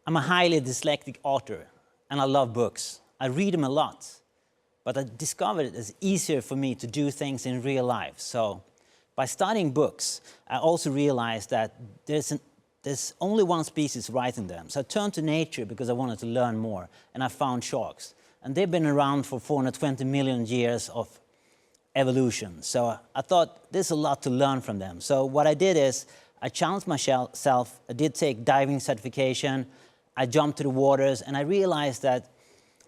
I'm a highly dyslexic author, and I love books. I read them a lot, but I discovered it's easier for me to do things in real life. So by studying books, I also realized that there's only one species writing them. So I turned to nature because I wanted to learn more, and I found sharks. And they've been around for 420 million years of evolution. So I thought there's a lot to learn from them. So what I did is I challenged myself. I did take diving certification. I jumped to the waters, and I realized that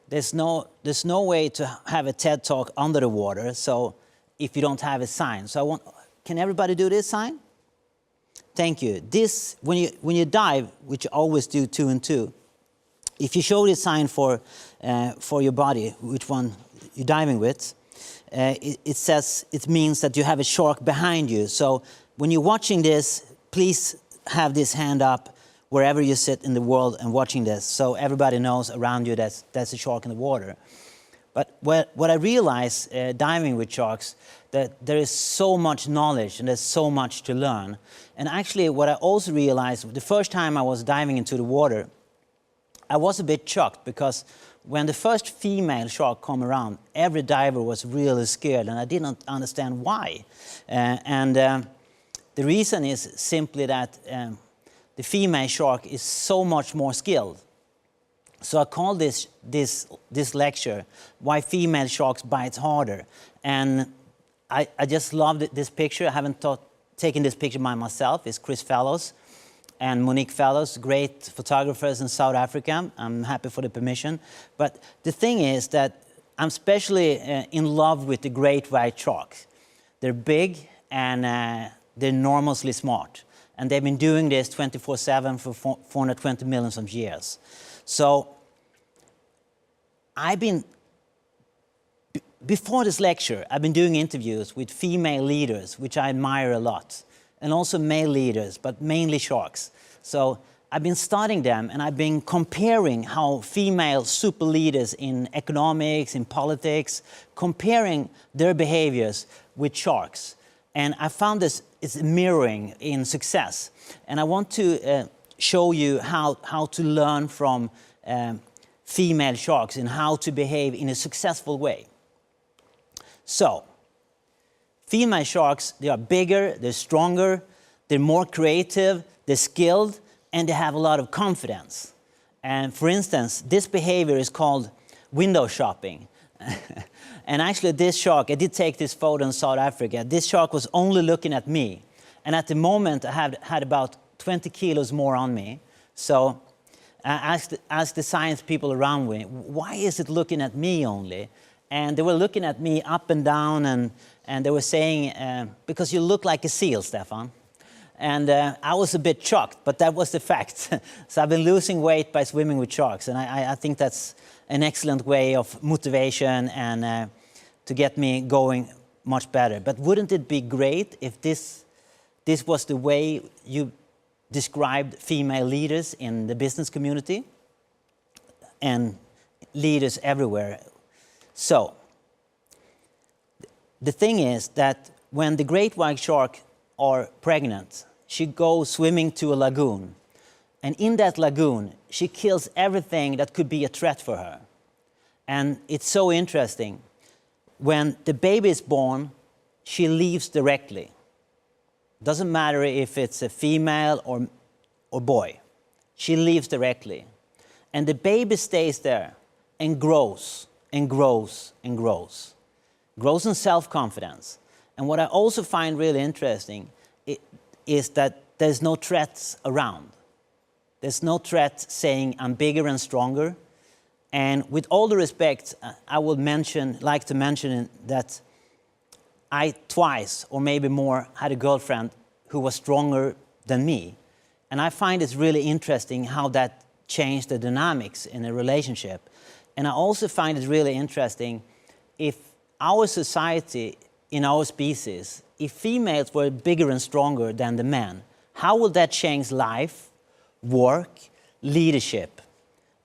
there's no way to have a TED Talk under the water, so if you don't have a sign. So can everybody do this sign? Thank you. This, when you dive, which you always do 2 and 2, if you show this sign for your body, which one you're diving with, it means that you have a shark behind you. So when you're watching this, please have this hand up wherever you sit in the world and watching this, so everybody knows around you that's a shark in the water. But what I realized diving with sharks, that there is so much knowledge and there's so much to learn. And actually what I also realized, the first time I was diving into the water, I was a bit shocked, because when the first female shark came around, every diver was really scared, and I didn't understand why. The reason is simply that the female shark is so much more skilled. So I call this lecture, Why Female Sharks Bite Harder. And I just loved this picture. I haven't taken this picture by myself. It's Chris Fellows and Monique Fellows, great photographers in South Africa. I'm happy for the permission. But the thing is that I'm especially in love with the great white sharks. They're big and they're enormously smart. And they've been doing this 24/7 for 420 million of years. So before this lecture, I've been doing interviews with female leaders, which I admire a lot, and also male leaders, but mainly sharks. So I've been studying them, and I've been comparing how female super leaders in economics, in politics, comparing their behaviors with sharks. And I found this is mirroring in success. And I want to show you how to learn from female sharks and how to behave in a successful way. So, female sharks, they are bigger, they're stronger, they're more creative, they're skilled, and they have a lot of confidence. And for instance, this behavior is called window shopping. And actually this shark, I did take this photo in South Africa, this shark was only looking at me. And at the moment I had about 20 kilos more on me. So I asked the science people around me, why is it looking at me only? And they were looking at me up and down, and they were saying, because you look like a seal, Stefan. And I was a bit shocked, but that was the fact. So I've been losing weight by swimming with sharks, and I think that's an excellent way of motivation and to get me going much better. But wouldn't it be great if this was the way you described female leaders in the business community and leaders everywhere? So the thing is that when the great white shark are pregnant, she goes swimming to a lagoon. And in that lagoon, she kills everything that could be a threat for her. And it's so interesting. When the baby is born, she leaves directly. Doesn't matter if it's a female or boy. She leaves directly. And the baby stays there and grows and grows and grows. Grows in self-confidence. And what I also find really interesting is that there's no threats around. There's no threat saying I'm bigger and stronger. And with all the respect, I would like to mention that I twice or maybe more had a girlfriend who was stronger than me. And I find it's really interesting how that changed the dynamics in a relationship. And I also find it really interesting if our society, in our species, if females were bigger and stronger than the men, how would that change life, work, leadership,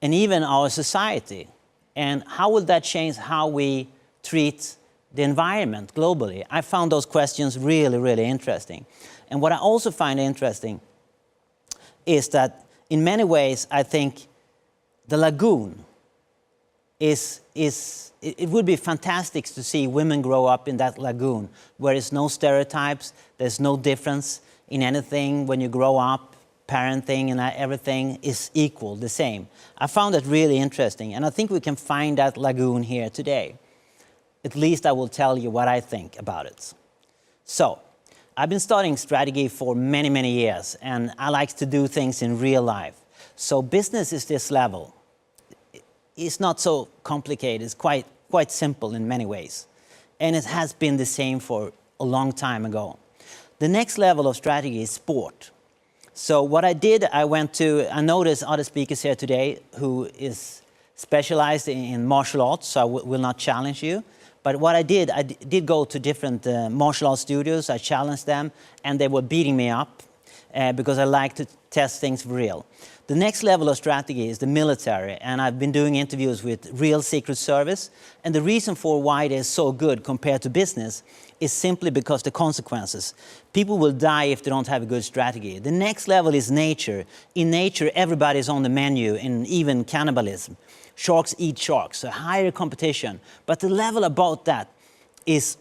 and even our society? And how would that change how we treat the environment globally? I found those questions really, really interesting. And what I also find interesting is that in many ways, I think the lagoon it would be fantastic to see women grow up in that lagoon where there's no stereotypes, there's no difference in anything when you grow up, parenting and everything is equal, the same. I found that really interesting, and I think we can find that lagoon here today. At least I will tell you what I think about it. So, I've been studying strategy for many, many years, and I like to do things in real life. So business is this level. It's not so complicated, it's quite simple in many ways. And it has been the same for a long time ago. The next level of strategy is sport. So what I did, I noticed other speakers here today who is specialized in martial arts, so I will not challenge you. But what I did go to different martial arts studios, I challenged them, and they were beating me up because I like to test things for real. The next level of strategy is the military, and I've been doing interviews with real Secret Service, and the reason for why it is so good compared to business is simply because the consequences. People will die if they don't have a good strategy. The next level is nature. In nature, everybody's on the menu, and even cannibalism. Sharks eat sharks, a higher competition. But the level above that is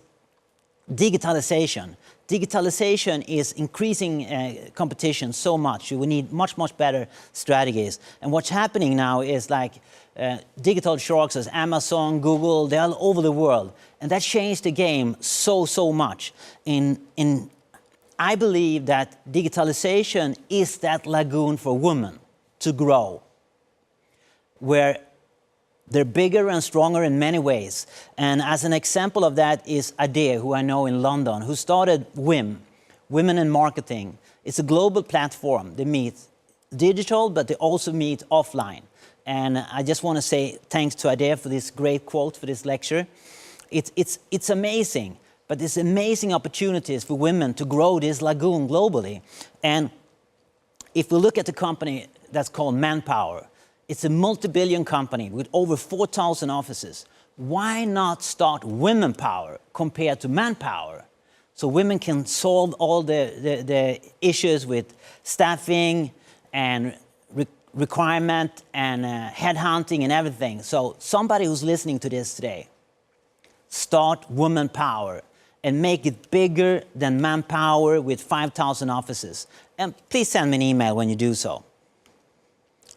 digitalization. Digitalization is increasing competition so much. We need much, much better strategies. And what's happening now is like digital sharks as Amazon, Google, they're all over the world. And that changed the game so much. I believe that digitalization is that lagoon for women to grow, where they're bigger and stronger in many ways. And as an example of that is Ade, who I know in London, who started WIM, Women in Marketing. It's a global platform. They meet digital, but they also meet offline. And I just want to say thanks to Ade for this great quote for this lecture. It's amazing, but there's amazing opportunities for women to grow this lagoon globally. And if we look at the company that's called Manpower, it's a multi-billion company with over 4,000 offices. Why not start women power compared to manpower? So women can solve all the issues with staffing and requirement and headhunting and everything. So somebody who's listening to this today, start women power and make it bigger than manpower with 5,000 offices. And please send me an email when you do so.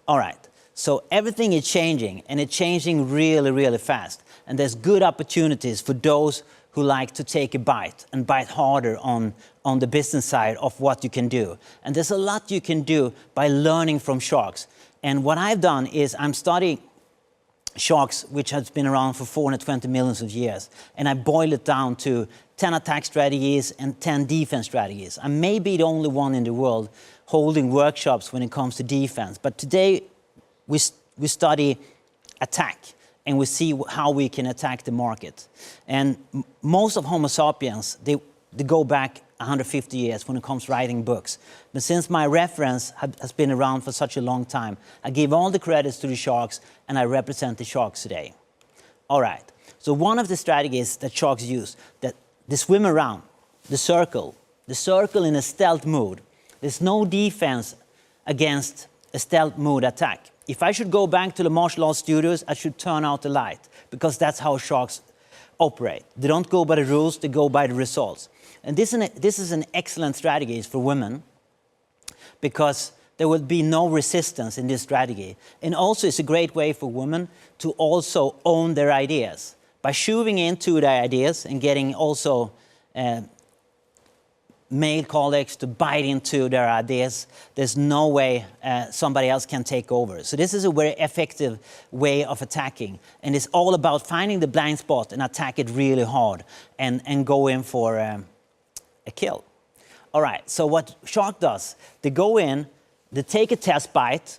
All right. So everything is changing, and it's changing really, really fast. And there's good opportunities for those who like to take a bite and bite harder on the business side of what you can do. And there's a lot you can do by learning from sharks. And what I've done is I'm studying sharks, which has been around for 420 millions of years. And I boil it down to 10 attack strategies and 10 defense strategies. I may be the only one in the world holding workshops when it comes to defense. But today, we study attack, and we see how we can attack the market. And most of Homo sapiens, they go back 150 years when it comes to writing books. But since my reference has been around for such a long time, I give all the credits to the sharks, and I represent the sharks today. All right, so one of the strategies that sharks use, that they swim around, the circle in a stealth mode. There's no defense against a stealth mode attack. If I should go back to the martial arts studios, I should turn out the light, because that's how sharks operate. They don't go by the rules, they go by the results. And this is an excellent strategy for women, because there will be no resistance in this strategy. And also it's a great way for women to also own their ideas. By shoving into their ideas and getting also male colleagues to bite into their ideas, there's no way somebody else can take over. So this is a very effective way of attacking. And it's all about finding the blind spot and attack it really hard and go in for a kill. All right, so what shark does, they go in, they take a test bite,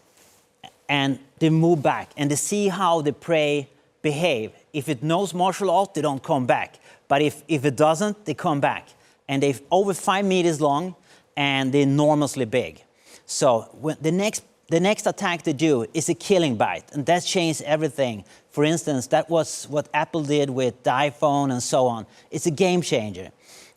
and they move back, and they see how the prey behave. If it knows martial art, they don't come back. But if it doesn't, they come back. And they're over 5 meters long, and they're enormously big. So when the next attack they do is a killing bite, and that changed everything. For instance, that was what Apple did with the iPhone and so on. It's a game changer.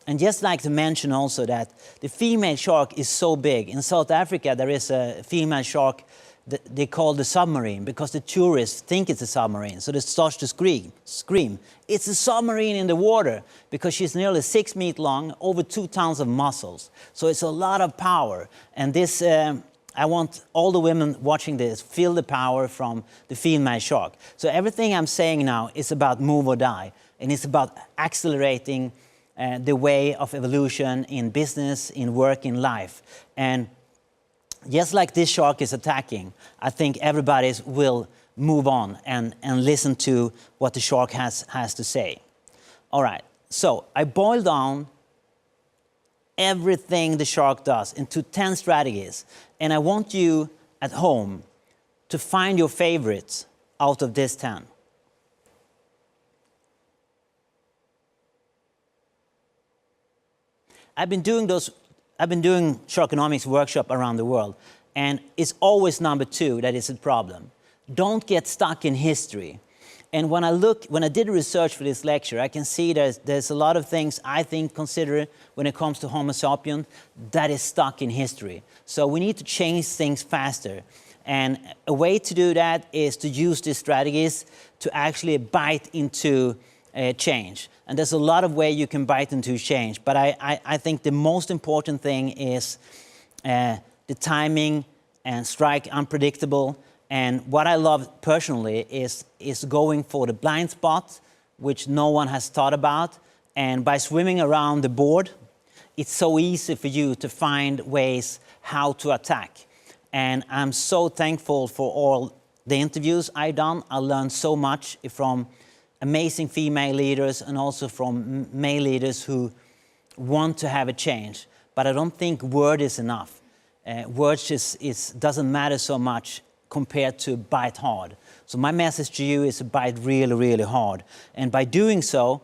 And just like to mention also that the female shark is so big. In South Africa, there is a female shark that they call the submarine because the tourists think it's a submarine. So they start to scream. It's a submarine in the water because she's nearly 6 meters long, over 2 tons of muscles. So it's a lot of power. And this, I want all the women watching this, feel the power from the female shark. So everything I'm saying now is about move or die. And it's about accelerating the way of evolution in business, in work, in life. And just like this shark is attacking, I think everybody will move on and listen to what the shark has to say. All right, so I boiled down everything the shark does into 10 strategies. And I want you at home to find your favorites out of this 10. I've been doing Sharkonomics workshop around the world, and it's always number 2 that is a problem. Don't get stuck in history. And when I did research for this lecture, I can see there's a lot of things I think consider when it comes to Homo sapiens that is stuck in history. So we need to change things faster. And a way to do that is to use these strategies to actually bite into change. And there's a lot of ways you can bite into change. But I think the most important thing is the timing and strike unpredictable. And what I love personally is going for the blind spot, which no one has thought about. And by swimming around the board, it's so easy for you to find ways how to attack. And I'm so thankful for all the interviews I've done. I learned so much from amazing female leaders and also from male leaders who want to have a change. But I don't think word is enough. Words doesn't matter so much compared to bite hard. So my message to you is to bite really, really hard. And by doing so,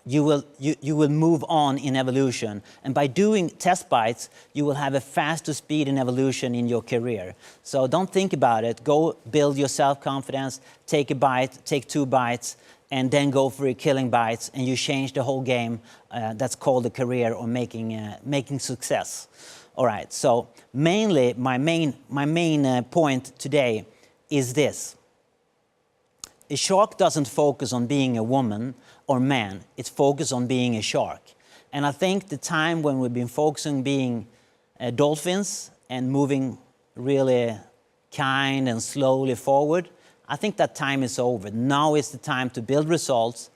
you will move on in evolution. And by doing test bites, you will have a faster speed in evolution in your career. So don't think about it. Go build your self-confidence, take a bite, take 2 bites, and then go for your killing bites, and you change the whole game. That's called a career or making success. All right, so mainly my main point today is this. A shark doesn't focus on being a woman or man, it's focused on being a shark. And I think the time when we've been focusing on being dolphins and moving really kind and slowly forward, I think that time is over. Now is the time to build results,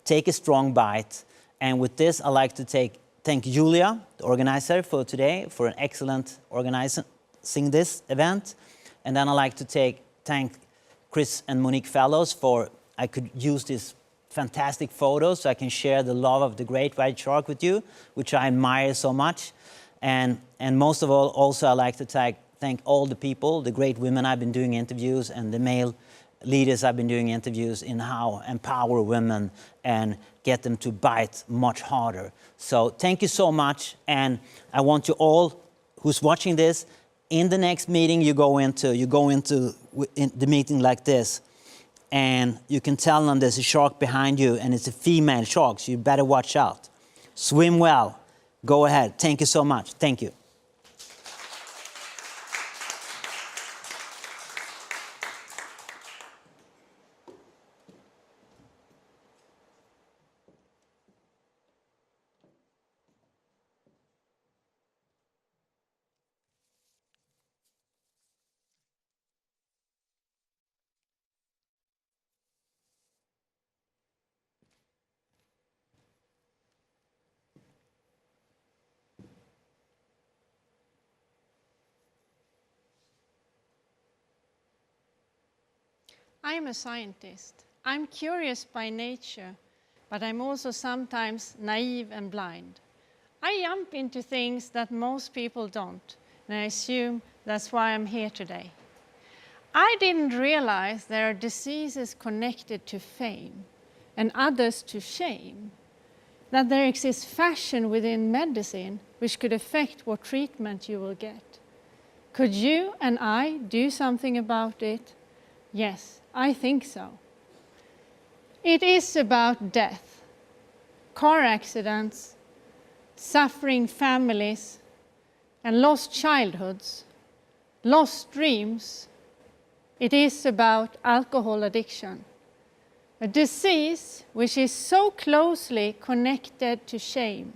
take a strong bite. And with this, I'd like to thank Julia, the organizer for today, for an excellent organizing this event. And then I'd like to thank Chris and Monique Fellows I could use these fantastic photos so I can share the love of the great white shark with you, which I admire so much. And most of all, also I'd like to thank all the people, the great women I've been doing interviews, and the male leaders I've been doing interviews in how empower women and get them to bite much harder. So thank you so much. And I want you all who's watching this, in the next meeting you go into the meeting like this, and you can tell them there's a shark behind you and it's a female shark, so you better watch out. Swim well. Go ahead. Thank you so much. Thank you. I'm a scientist. I'm curious by nature, but I'm also sometimes naive and blind. I jump into things that most people don't, and I assume that's why I'm here today. I didn't realize there are diseases connected to fame and others to shame, that there exists fashion within medicine which could affect what treatment you will get. Could you and I do something about it? Yes, I think so. It is about death, car accidents, suffering families, and lost childhoods, lost dreams, it is about alcohol addiction, a disease which is so closely connected to shame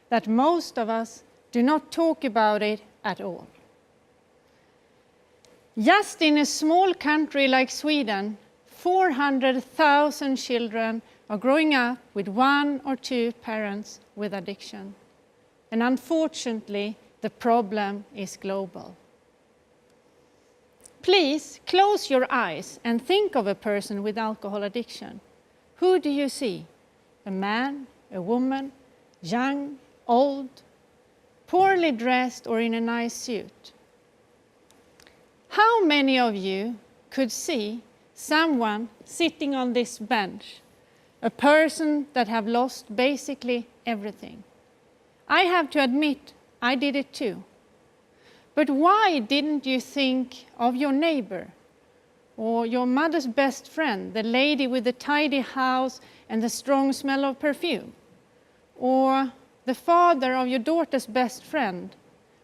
that most of us do not talk about it at all. Just in a small country like Sweden, 400,000 children are growing up with one or two parents with addiction. And unfortunately, the problem is global. Please close your eyes and think of a person with alcohol addiction. Who do you see? A man, a woman, young, old, poorly dressed, or in a nice suit? How many of you could see someone sitting on this bench, a person that have lost basically everything? I have to admit, I did it too. But why didn't you think of your neighbor, or your mother's best friend, the lady with the tidy house and the strong smell of perfume, or the father of your daughter's best friend,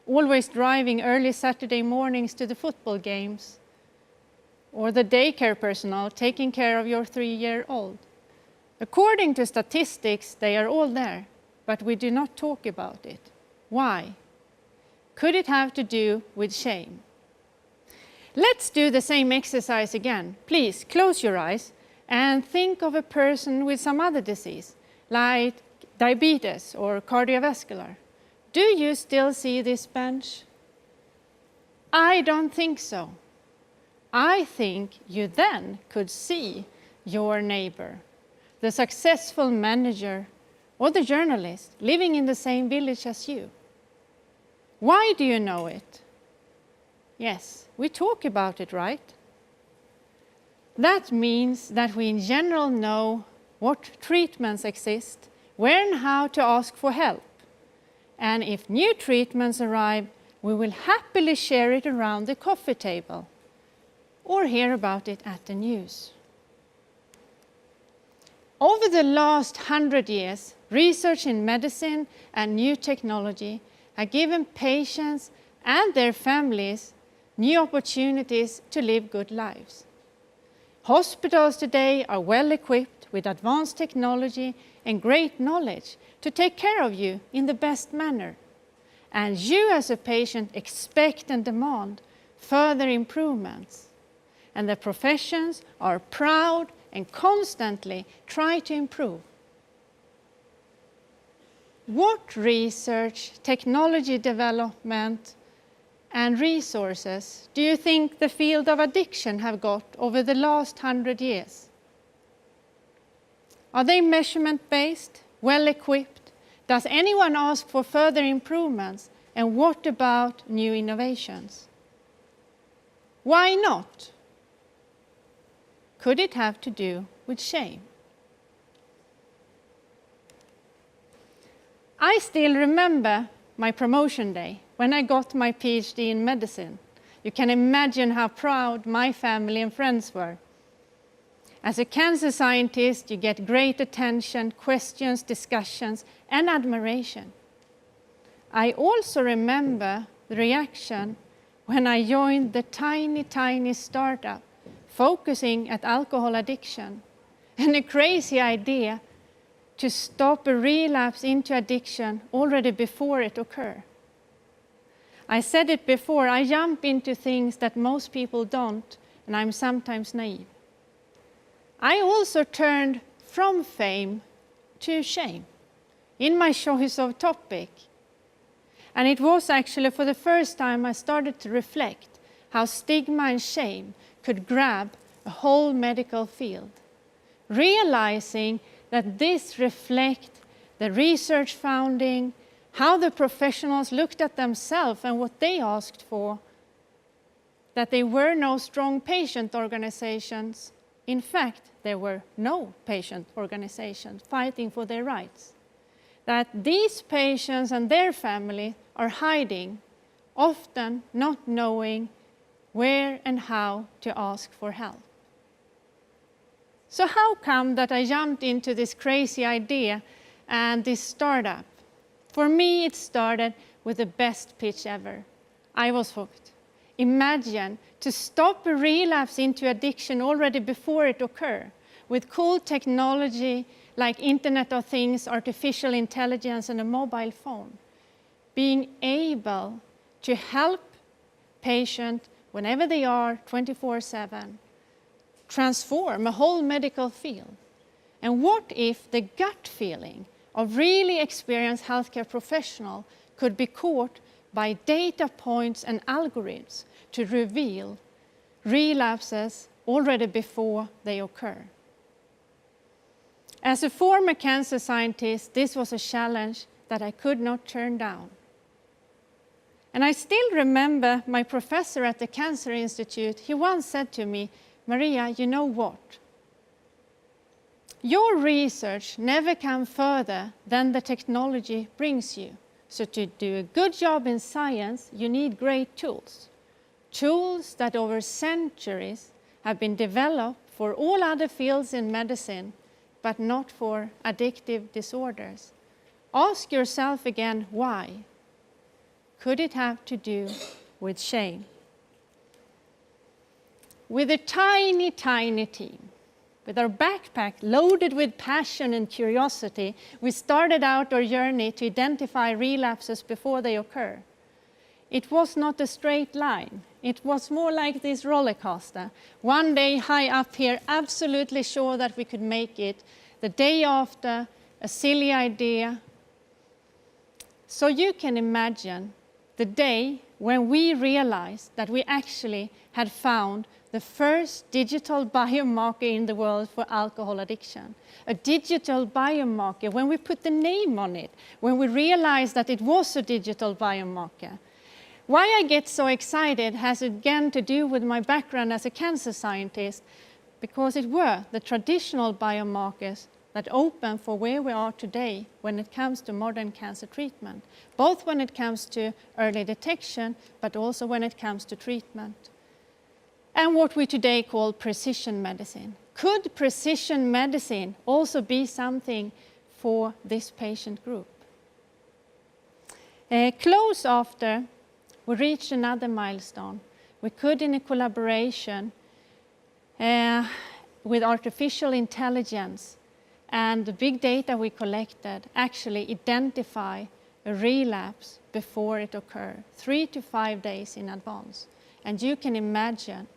always driving early Saturday mornings to the football games, or the daycare personnel taking care of your 3-year-old? According to statistics, they are all there, but we do not talk about it. Why? Could it have to do with shame? Let's do the same exercise again. Please close your eyes and think of a person with some other disease, like diabetes or cardiovascular. Do you still see this bench? I don't think so. I think you then could see your neighbor, the successful manager, or the journalist living in the same village as you. Why do you know it? Yes, we talk about it, right? That means that we in general know what treatments exist, where and how to ask for help. And if new treatments arrive, we will happily share it around the coffee table or hear about it at the news. Over the last 100 years, research in medicine and new technology have given patients and their families new opportunities to live good lives. Hospitals today are well equipped with advanced technology and great knowledge to take care of you in the best manner. And you as a patient expect and demand further improvements. And the professions are proud and constantly try to improve. What research, technology development, and resources do you think the field of addiction have got over the last 100 years? Are they measurement-based, well-equipped? Does anyone ask for further improvements? And what about new innovations? Why not? Could it have to do with shame? I still remember my promotion day when I got my PhD in medicine. You can imagine how proud my family and friends were. As a cancer scientist, you get great attention, questions, discussions, and admiration. I also remember the reaction when I joined the tiny startup focusing at alcohol addiction, and a crazy idea to stop a relapse into addiction already before it occurs. I said it before, I jump into things that most people don't, and I'm sometimes naive. I also turned from fame to shame in my choice of topic. And it was actually for the first time I started to reflect how stigma and shame could grab a whole medical field, realizing that this reflects the research finding, how the professionals looked at themselves and what they asked for, that there were no strong patient organizations. In fact, there were no patient organizations fighting for their rights. That these patients and their family are hiding, often not knowing where and how to ask for help. So how come that I jumped into this crazy idea and this startup? For me, it started with the best pitch ever. I was hooked. Imagine to stop a relapse into addiction already before it occurs, with cool technology like Internet of Things, artificial intelligence, and a mobile phone. Being able to help patients whenever they are 24/7, transform a whole medical field. And what if the gut feeling of really experienced healthcare professional could be caught by data points and algorithms to reveal relapses already before they occur? As a former cancer scientist, this was a challenge that I could not turn down. And I still remember my professor at the Cancer Institute, he once said to me, "Maria, you know what? Your research never comes further than the technology brings you. So to do a good job in science, you need great tools. Tools that over centuries have been developed for all other fields in medicine, but not for addictive disorders. Ask yourself again, why? Could it have to do with shame?" With a tiny, tiny team, with our backpack loaded with passion and curiosity, we started out our journey to identify relapses before they occur. It was not a straight line. It was more like this roller coaster. One day high up here, absolutely sure that we could make it. The day after, a silly idea. So you can imagine the day when we realized that we actually had found the first digital biomarker in the world for alcohol addiction. A digital biomarker, when we put the name on it, when we realized that it was a digital biomarker. Why I get so excited has again to do with my background as a cancer scientist, because it were the traditional biomarkers that open for where we are today when it comes to modern cancer treatment, both when it comes to early detection, but also when it comes to treatment. And what we today call precision medicine. Could precision medicine also be something for this patient group? Close after, we reached another milestone. We could, in a collaboration with artificial intelligence and the big data we collected, actually identify a relapse before it occurred, 3 to 5 days in advance. And you can imagine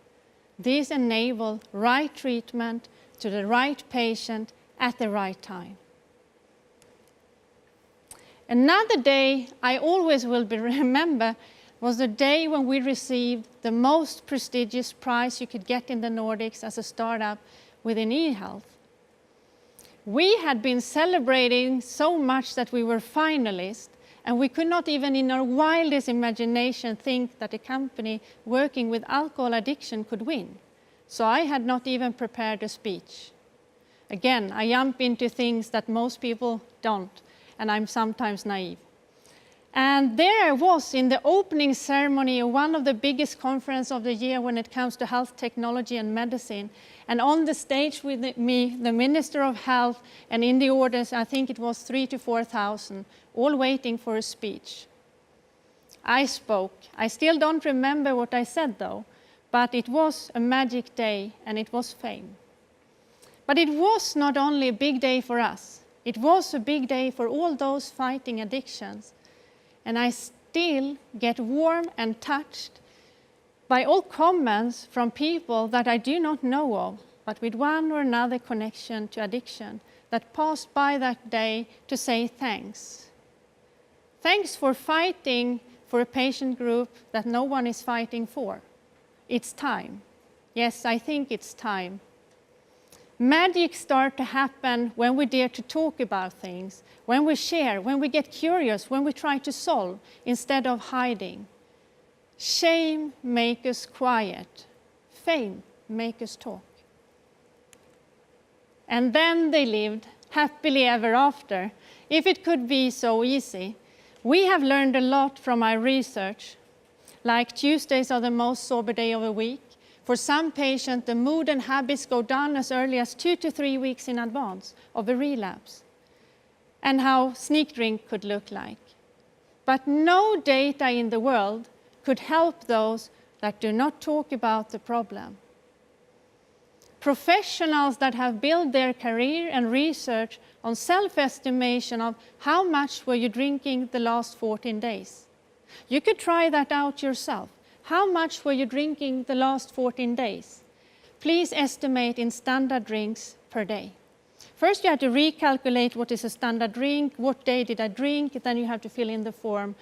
this enables right treatment to the right patient at the right time. Another day I always will remember was the day when we received the most prestigious prize you could get in the Nordics as a startup within e-health. We had been celebrating so much that we were finalists, and we could not even in our wildest imagination think that a company working with alcohol addiction could win. So I had not even prepared a speech. Again, I jump into things that most people don't, and I'm sometimes naive. And there I was in the opening ceremony of one of the biggest conferences of the year when it comes to health technology and medicine. And on the stage with me, the Minister of Health, and in the audience, I think it was 3,000 to 4,000, all waiting for a speech. I spoke. I still don't remember what I said though, but it was a magic day and it was fame. But it was not only a big day for us, it was a big day for all those fighting addictions. And I still get warm and touched by all comments from people that I do not know of, but with one or another connection to addiction, that passed by that day to say thanks. Thanks for fighting for a patient group that no one is fighting for. It's time. Yes, I think it's time. Magic starts to happen when we dare to talk about things, when we share, when we get curious, when we try to solve instead of hiding. Shame makes us quiet. Fame makes us talk. And then they lived happily ever after. If it could be so easy. We have learned a lot from our research, like Tuesdays are the most sober day of the week. For some patients, the mood and habits go down as early as 2 to 3 weeks in advance of a relapse, and how sneak drink could look like. But no data in the world could help those that do not talk about the problem. Professionals that have built their career and research on self-estimation of how much were you drinking the last 14 days. You could try that out yourself. How much were you drinking the last 14 days? Please estimate in standard drinks per day. First you have to recalculate what is a standard drink, what day did I drink, then you have to fill in the form.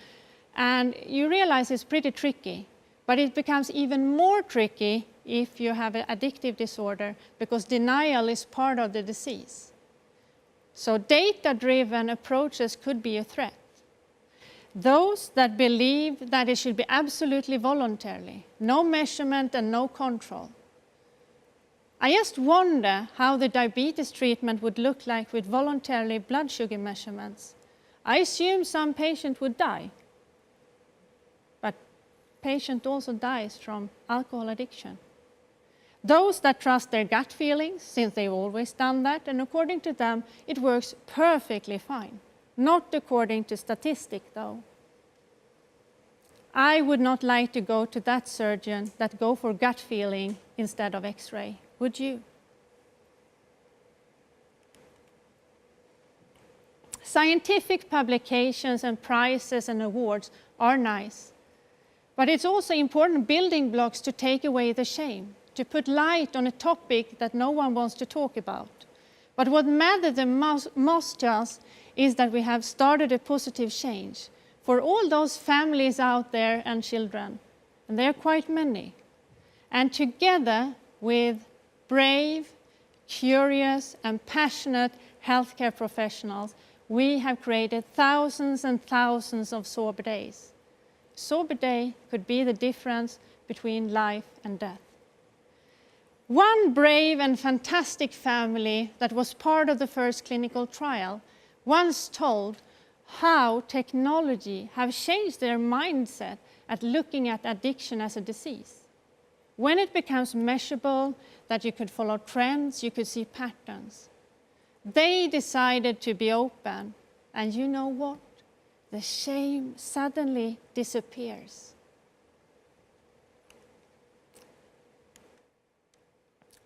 And you realize it's pretty tricky, but it becomes even more tricky if you have an addictive disorder, because denial is part of the disease. So data-driven approaches could be a threat. Those that believe that it should be absolutely voluntary, no measurement and no control. I just wonder how the diabetes treatment would look like with voluntary blood sugar measurements. I assume some patient would die, but patient also dies from alcohol addiction. Those that trust their gut feelings, since they've always done that, and according to them, it works perfectly fine. Not according to statistics, though. I would not like to go to that surgeon that go for gut feeling instead of X-ray. Would you? Scientific publications and prizes and awards are nice, but it's also important building blocks to take away the shame, to put light on a topic that no one wants to talk about. But what matters the most to us is that we have started a positive change for all those families out there and children, and there are quite many. And together with brave, curious, and passionate healthcare professionals, we have created thousands and thousands of sober days. Sober day could be the difference between life and death. One brave and fantastic family that was part of the first clinical trial once told how technology have changed their mindset at looking at addiction as a disease. When it becomes measurable, that you could follow trends, you could see patterns. They decided to be open, and you know what? The shame suddenly disappears.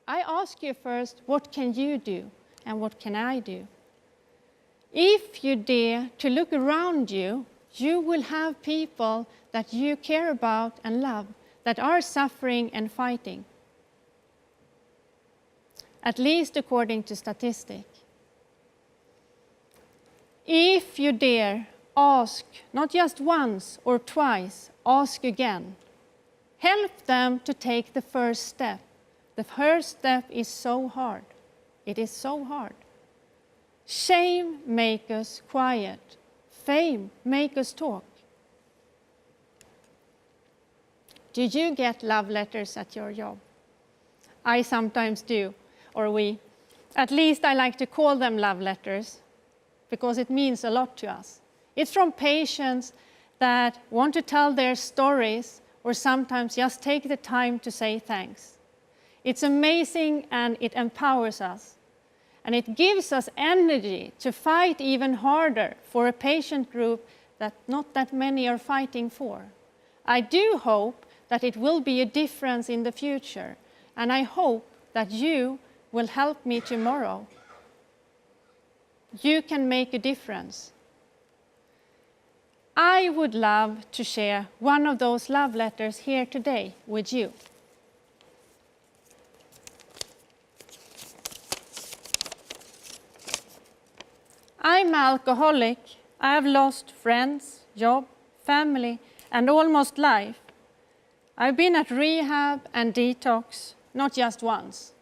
I ask you first, what can you do, and what can I do? If you dare to look around you, you will have people that you care about and love that are suffering and fighting, at least according to statistics. If you dare, ask, not just once or twice, ask again. Help them to take the first step. The first step is so hard. It is so hard. Shame makes us quiet. Fame makes us talk. Do you get love letters at your job? I sometimes do, or we. At least I like to call them love letters, because it means a lot to us. It's from patients that want to tell their stories, or sometimes just take the time to say thanks. It's amazing, and it empowers us. And it gives us energy to fight even harder for a patient group that not that many are fighting for. I do hope that it will be a difference in the future, and I hope that you will help me tomorrow. You can make a difference. I would love to share one of those love letters here today with you. I'm alcoholic. I have lost friends, job, family, and almost life. I've been at rehab and detox, not just once.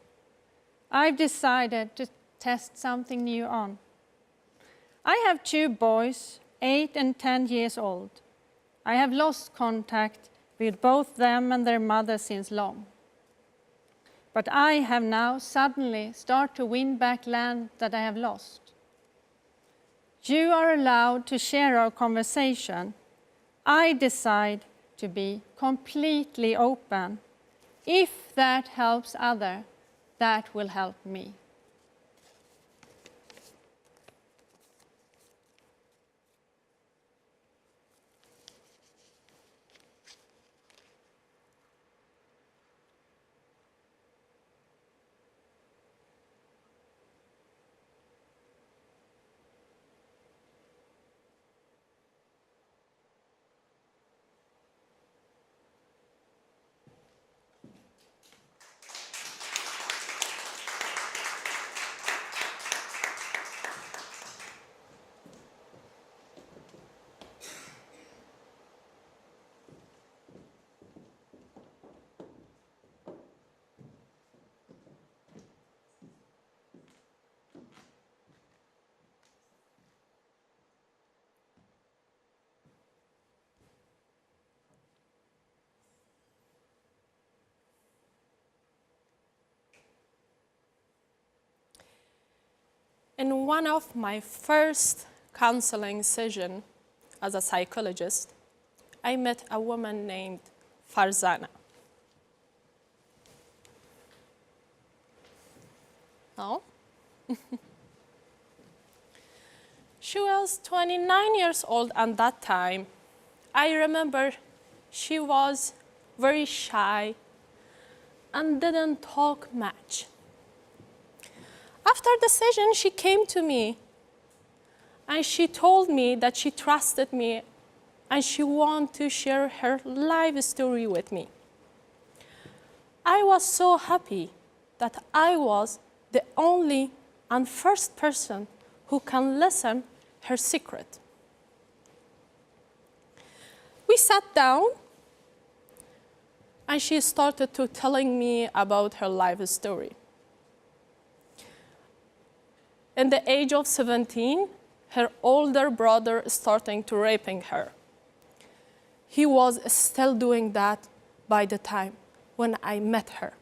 I've decided to test something new on. I have 2 boys, 8 and 10 years old. I have lost contact with both them and their mother since long. But I have now suddenly started to win back land that I have lost. You are allowed to share our conversation. I decide to be completely open. If that helps others, that will help me. In one of my first counseling sessions as a psychologist, I met a woman named Farzana. Oh? She was 29 years old at that time. I remember she was very shy and didn't talk much. After the session, she came to me and she told me that she trusted me and she wanted to share her life story with me. I was so happy that I was the only and first person who can listen her secret. We sat down and she started to telling me about her life story. In the age of 17, her older brother started to raping her. He was still doing that by the time when I met her.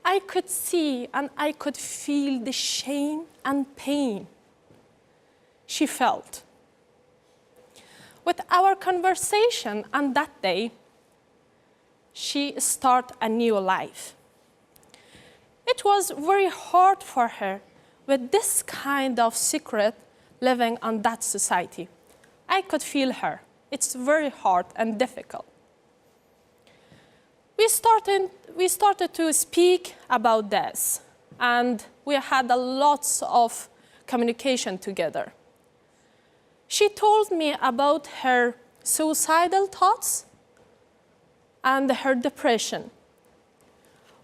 I could see and I could feel the shame and pain she felt. With our conversation on that day, she started a new life. It was very hard for her with this kind of secret living in that society. I could feel her. It's very hard and difficult. We started to speak about this, and we had a lot of communication together. She told me about her suicidal thoughts and her depression.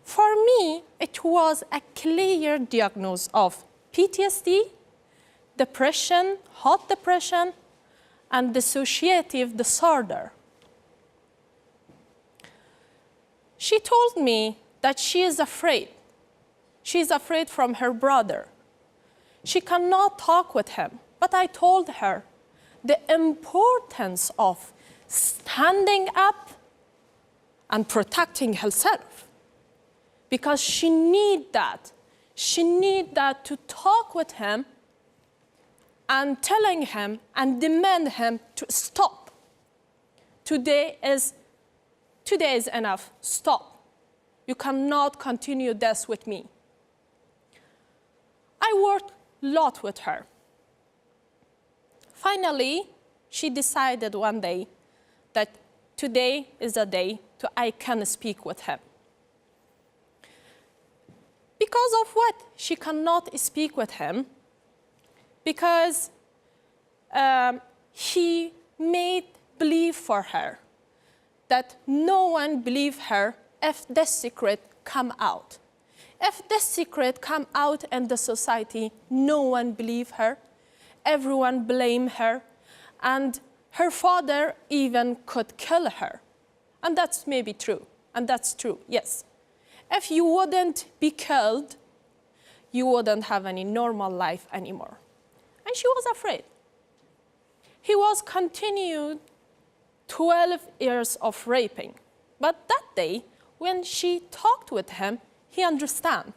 For me, it was a clear diagnosis of PTSD, depression, hot depression, and dissociative disorder. She told me that she is afraid. She is afraid from her brother. She cannot talk with him. But I told her the importance of standing up and protecting herself, because she need that. She need that to talk with him and telling him and demand him to stop. Today is enough. Stop. You cannot continue this with me. I worked a lot with her. Finally, she decided one day that today is a day I can speak with him. Because of what? She cannot speak with him because he made believe for her that no one believe her if this secret come out. If this secret come out in the society, no one believe her, everyone blame her, and her father even could kill her. And that's maybe true, and that's true, yes. If you wouldn't be killed, you wouldn't have any normal life anymore. And she was afraid. He was continued 12 years of raping. But that day, when she talked with him, he understand.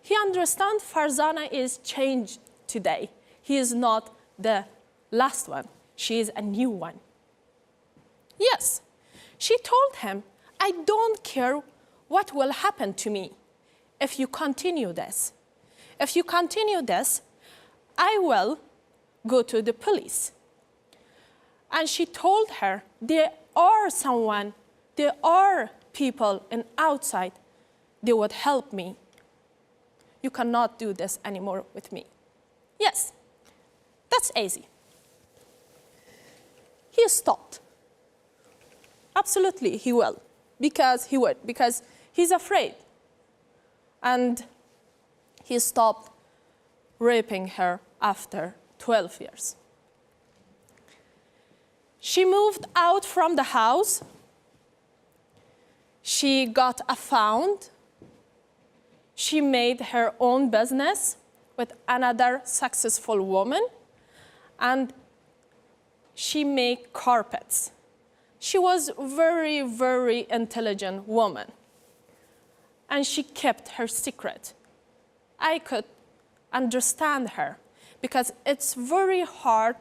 He understand Farzana is changed today. He is not the last one. She is a new one. Yes, she told him, I don't care what will happen to me if you continue this. If you continue this, I will go to the police. And she told her, there are people in outside, they would help me. You cannot do this anymore with me. Yes, that's easy. He stopped. Absolutely, he will. Because he would, because he's afraid. And he stopped raping her after 12 years. She moved out from the house. She got a fund. She made her own business with another successful woman, and she made carpets. She was a very, very intelligent woman, and she kept her secret. I understand her, because it's very hard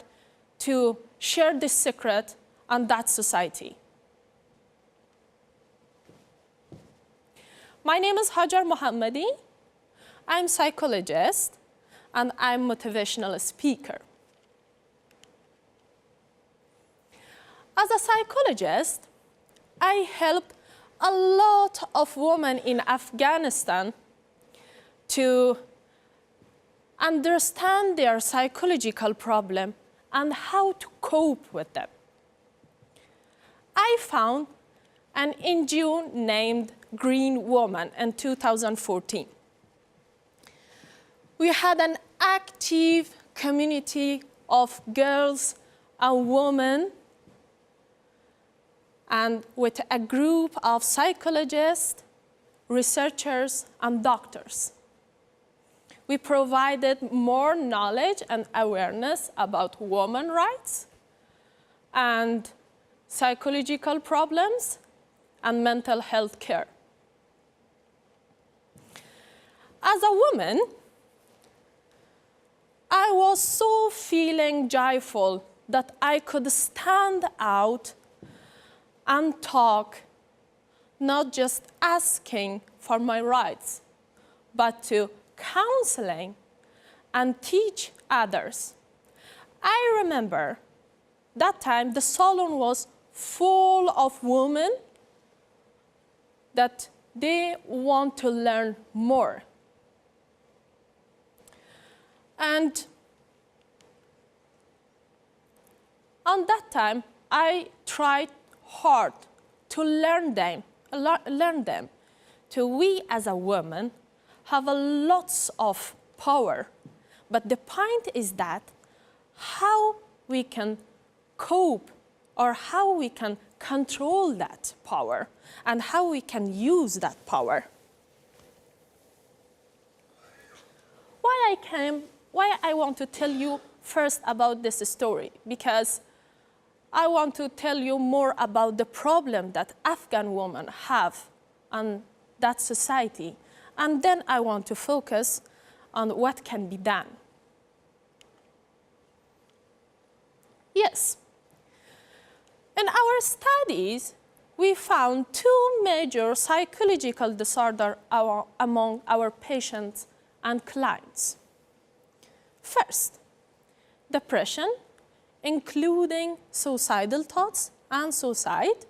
to share this secret on that society. My name is Hajar Mohammadi. I'm a psychologist, and I'm a motivational speaker. As a psychologist, I helped a lot of women in Afghanistan to understand their psychological problem and how to cope with them. I found an NGO named Green Woman in 2014. We had an active community of girls and women, and with a group of psychologists, researchers, and doctors. We provided more knowledge and awareness about women's rights and psychological problems and mental health care. As a woman, I was so feeling joyful that I could stand out and talk, not just asking for my rights, but to counseling and teach others. I remember that time the salon was full of women that they want to learn more. And on that time, I tried hard to learn them. We as a woman have a lots of power, but the point is that how we can cope or how we can control that power and how we can use that power. Why I want to tell you first about this story, because I want to tell you more about the problem that Afghan women have in that society, and then I want to focus on what can be done. Yes, in our studies, we found two major psychological disorders among our patients and clients. First, depression, including suicidal thoughts and suicide.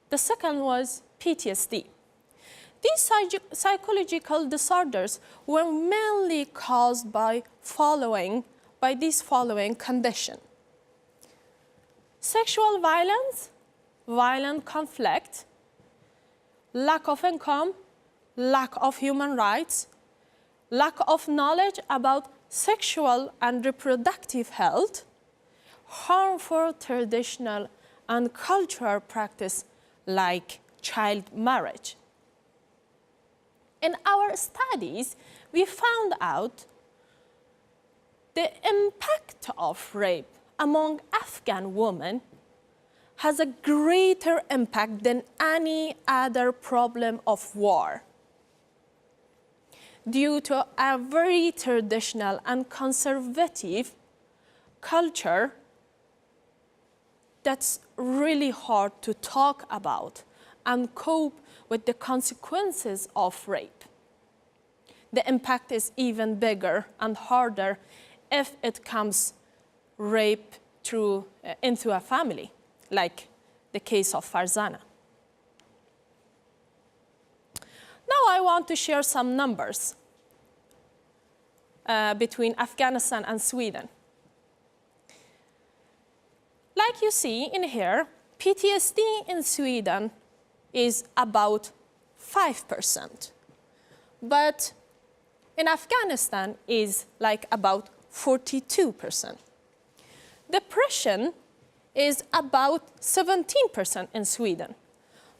The second was PTSD. These psychological disorders were mainly caused by these following conditions: sexual violence, violent conflict, lack of income, lack of human rights, lack of knowledge about sexual and reproductive health, harmful traditional and cultural practice like child marriage. In our studies, we found out the impact of rape among Afghan women has a greater impact than any other problem of war, due to a very traditional and conservative culture that's really hard to talk about and cope with the consequences of rape. The impact is even bigger and harder if it comes rape into a family, like the case of Farzana. Now I want to share some numbers between Afghanistan and Sweden. Like you see in here, PTSD in Sweden is about 5%, but in Afghanistan is like about 42%. Depression is about 17% in Sweden,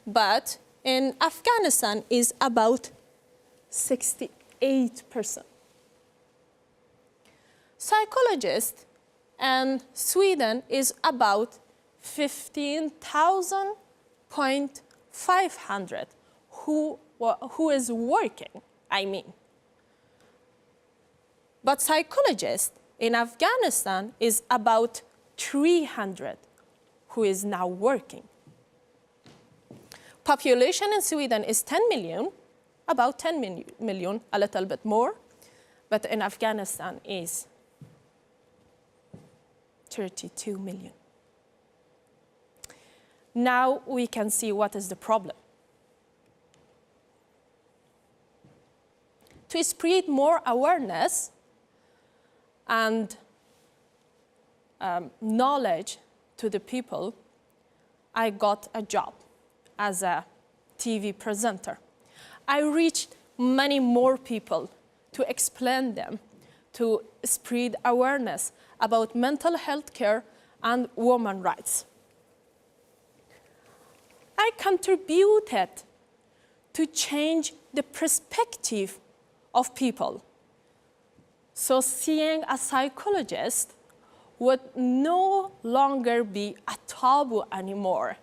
but in Afghanistan is about 68%. Psychologists in Sweden is about 15,500 who is working, I mean. But psychologists in Afghanistan is about 300 who is now working. Population in Sweden is 10 million, about 10 million, a little bit more, but in Afghanistan is 32 million. Now we can see what is the problem. To spread more awareness and knowledge to the people, I got a job as a TV presenter. I reached many more people to explain them, to spread awareness about mental health care and women's rights. I contributed to change the perspective of people. So seeing a psychologist would no longer be a taboo anymore.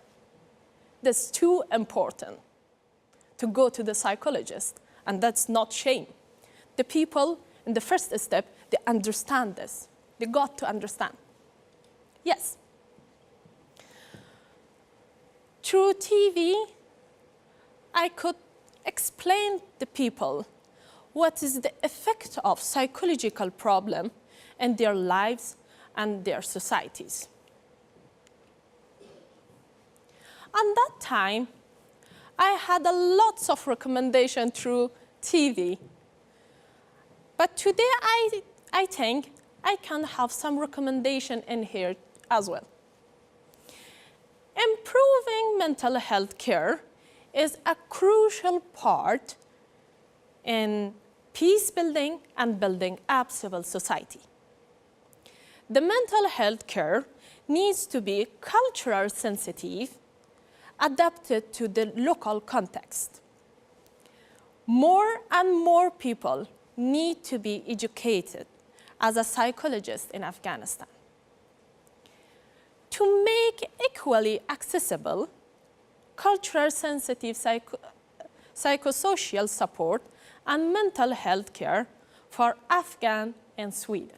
That's too important to go to the psychologist, and that's not shame. The people in the first step, they understand this. They got to understand. Yes. Through TV, I could explain to people what is the effect of psychological problem in their lives and their societies. At that time, I had a lots of recommendation through TV. But today, I think I can have some recommendation in here as well. Improving mental health care is a crucial part in peace building and building up civil society. The mental health care needs to be cultural sensitive, adapted to the local context. More and more people need to be educated as a psychologist in Afghanistan. To make equally accessible cultural sensitive psychosocial support and mental health care for Afghan and Sweden.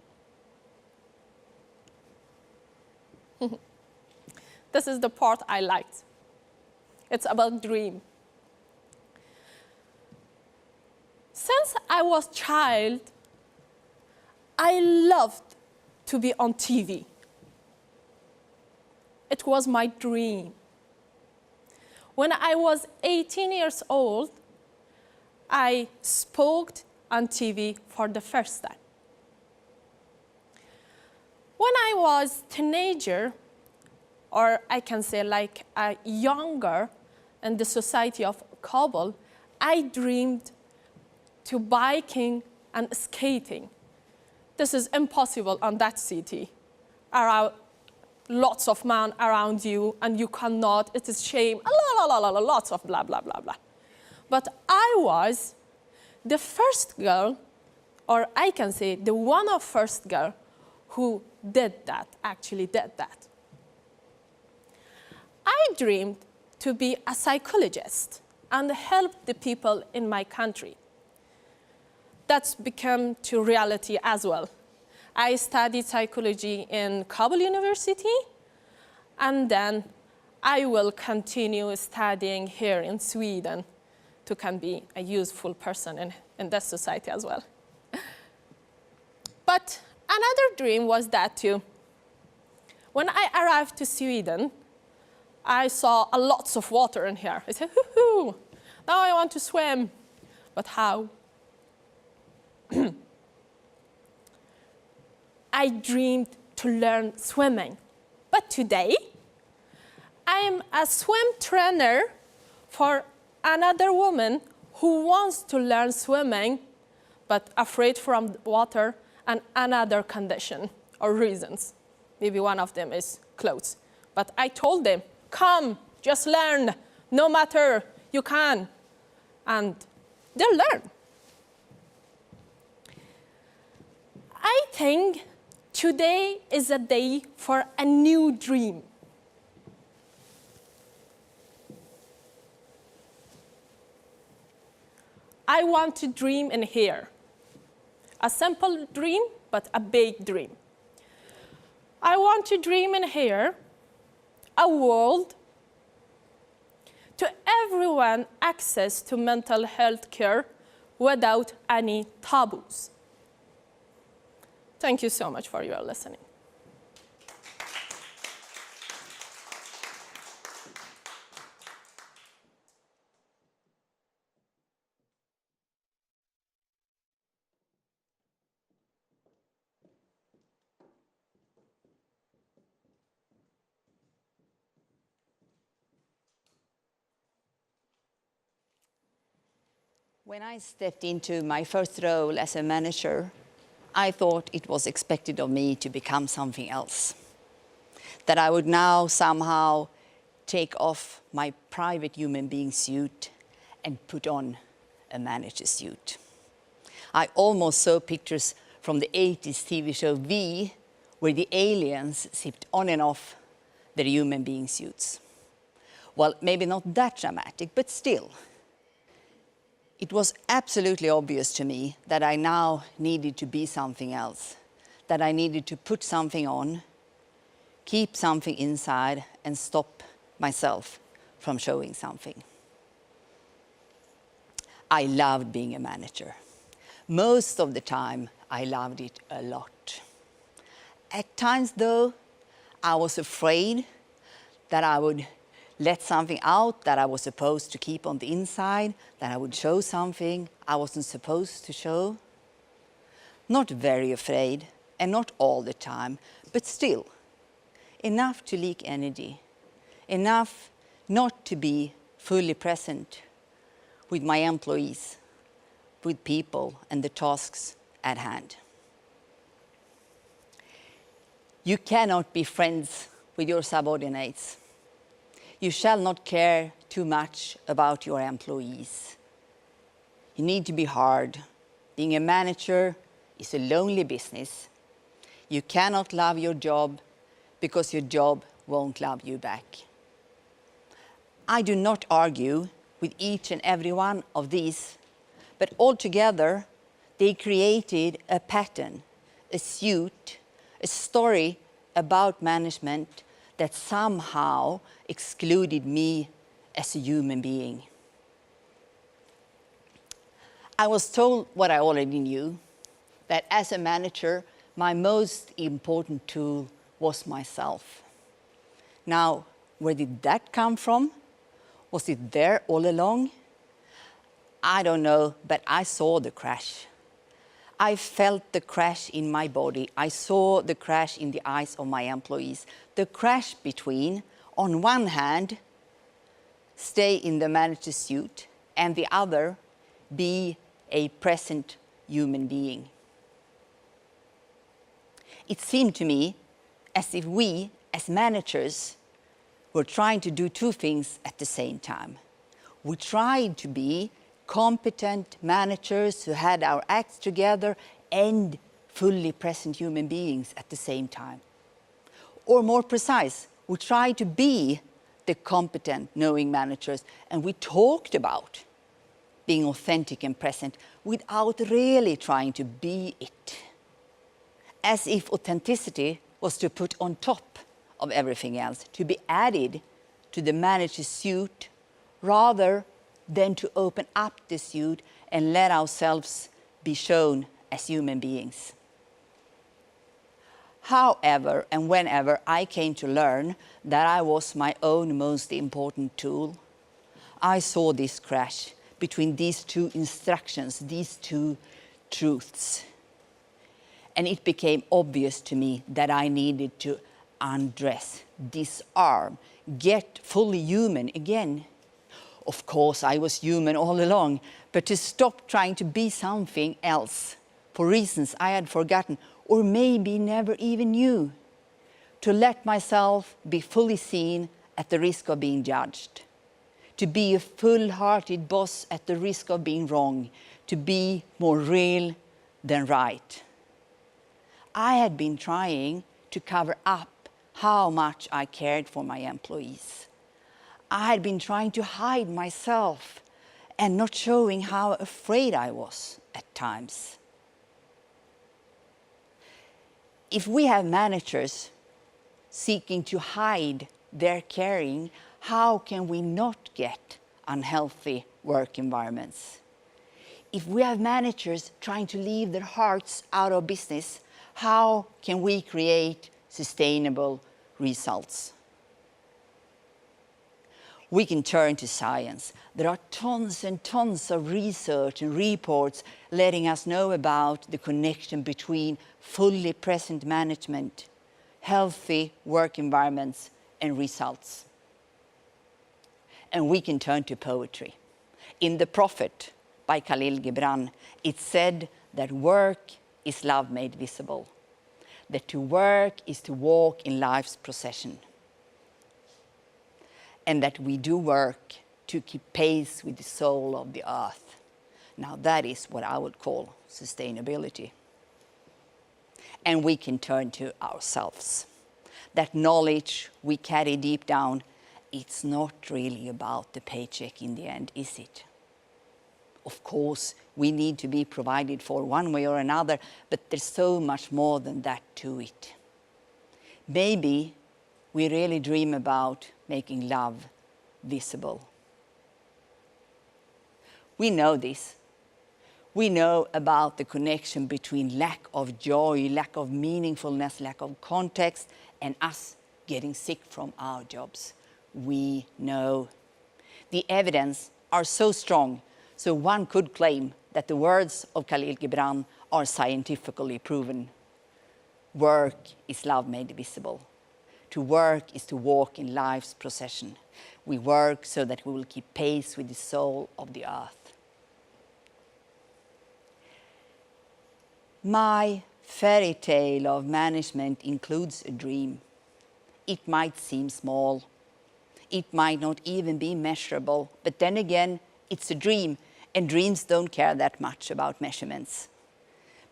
This is the part I liked. It's about dream. Since I was a child, I loved to be on TV. It was my dream. When I was 18 years old, I spoke on TV for the first time. When I was a teenager, or I can say like a younger in the society of Kabul, I dreamed to biking and skating. This is impossible on that city. Around, lots of men around you, and you cannot, it is shame, lots of blah, blah, blah, blah. But I was the first girl, or I can say the one of first girl who did that, actually did that. I dreamed to be a psychologist and help the people in my country. That's become to reality as well. I studied psychology in Kabul University, and then I will continue studying here in Sweden to can be a useful person in that society as well. But another dream was that too. When I arrived to Sweden, I saw a lots of water in here. I said, hoo-hoo, now I want to swim. But how? I dreamed to learn swimming. But today, I am a swim trainer for another woman who wants to learn swimming, but afraid from water and another condition or reasons. Maybe one of them is clothes. But I told them, come, just learn, no matter, you can. And they learn. I think today is a day for a new dream. I want to dream in here. A simple dream, but a big dream. I want to dream in here a world to everyone access to mental health care without any taboos. Thank you so much for your listening. When I stepped into my first role as a manager, I thought it was expected of me to become something else. That I would now somehow take off my private human being suit and put on a manager suit. I almost saw pictures from the 80s TV show V, where the aliens zipped on and off their human being suits. Well, maybe not that dramatic, but still. It was absolutely obvious to me that I now needed to be something else, that I needed to put something on, keep something inside, and stop myself from showing something. I loved being a manager. Most of the time, I loved it a lot. At times, though, I was afraid that I would let something out that I was supposed to keep on the inside, that I would show something I wasn't supposed to show. Not very afraid, and not all the time, but still, enough to leak energy, enough not to be fully present with my employees, with people and the tasks at hand. You cannot be friends with your subordinates. You shall not care too much about your employees. You need to be hard. Being a manager is a lonely business. You cannot love your job because your job won't love you back. I do not argue with each and every one of these, but altogether they created a pattern, a suit, a story about management that somehow excluded me as a human being. I was told what I already knew, that as a manager, my most important tool was myself. Now, where did that come from? Was it there all along? I don't know, but I saw the crash. I felt the crash in my body. I saw the crash in the eyes of my employees. The crash between, on one hand, stay in the manager's suit, and the other, be a present human being. It seemed to me as if we, as managers, were trying to do two things at the same time. We tried to be competent managers who had our acts together and fully present human beings at the same time. Or more precise, we tried to be the competent, knowing managers, and we talked about being authentic and present without really trying to be it. As if authenticity was to put on top of everything else, to be added to the manager's suit, rather than to open up the suit and let ourselves be shown as human beings. However, and whenever I came to learn that I was my own most important tool, I saw this crash between these two instructions, these two truths. And it became obvious to me that I needed to undress, disarm, get fully human again. Of course, I was human all along, but to stop trying to be something else for reasons I had forgotten or maybe never even knew. To let myself be fully seen at the risk of being judged. To be a full-hearted boss at the risk of being wrong. To be more real than right. I had been trying to cover up how much I cared for my employees. I had been trying to hide myself and not showing how afraid I was at times. if we have managers seeking to hide their caring, how can we not get unhealthy work environments? If we have managers trying to leave their hearts out of business, how can we create sustainable results? We can turn to science. There are tons and tons of research and reports letting us know about the connection between fully present management, healthy work environments, and results. And we can turn to poetry. In The Prophet by Khalil Gibran, it's said that work is love made visible, that to work is to walk in life's procession, and that we do work to keep pace with the soul of the earth. Now that is what I would call sustainability. And we can turn to ourselves. That knowledge we carry deep down, it's not really about the paycheck in the end, is it? Of course, we need to be provided for one way or another, but there's so much more than that to it. Maybe we really dream about making love visible. We know this. We know about the connection between lack of joy, lack of meaningfulness, lack of context, and us getting sick from our jobs. We know. The evidence are so strong, so one could claim that the words of Khalil Gibran are scientifically proven. Work is love made visible. To work is to walk in life's procession. We work so that we will keep pace with the soul of the earth. My fairy tale of management includes a dream. It might seem small. It might not even be measurable, but then again, it's a dream, and dreams don't care that much about measurements.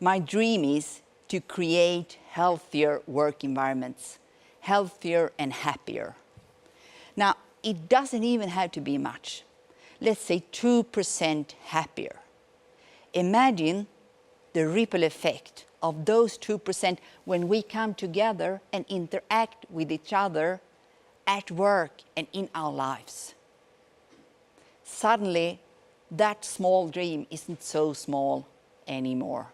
My dream is to create healthier work environments, healthier and happier. Now, it doesn't even have to be much. Let's say 2% happier. Imagine the ripple effect of those 2% when we come together and interact with each other at work and in our lives. Suddenly, that small dream isn't so small anymore.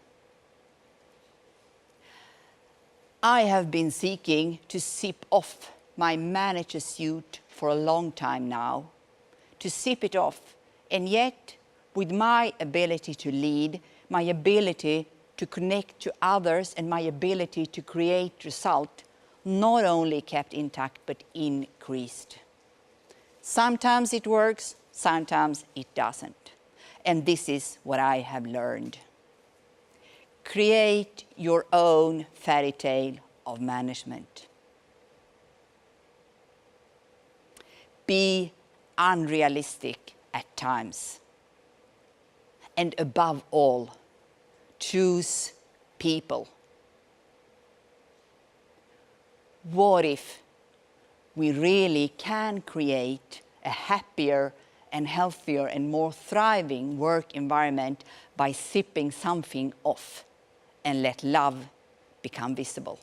I have been seeking to zip off my manager suit for a long time now, to zip it off, and yet with my ability to lead, my ability to connect to others, and my ability to create result, not only kept intact but increased. Sometimes it works, sometimes it doesn't. And this is what I have learned. Create your own fairy tale of management. Be unrealistic at times. And above all, choose people. What if we really can create a happier and healthier and more thriving work environment by zipping something off and let love become visible?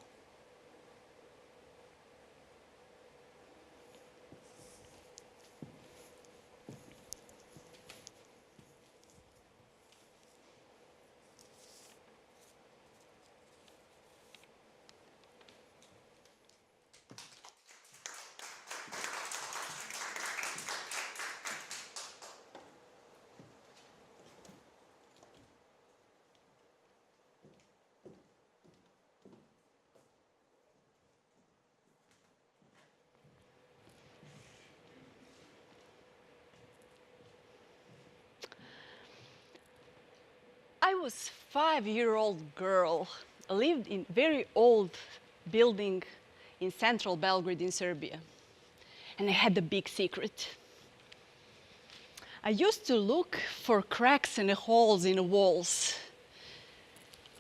I was a 5-year-old girl, lived in a very old building in central Belgrade in Serbia. And I had a big secret. I used to look for cracks and holes in the walls.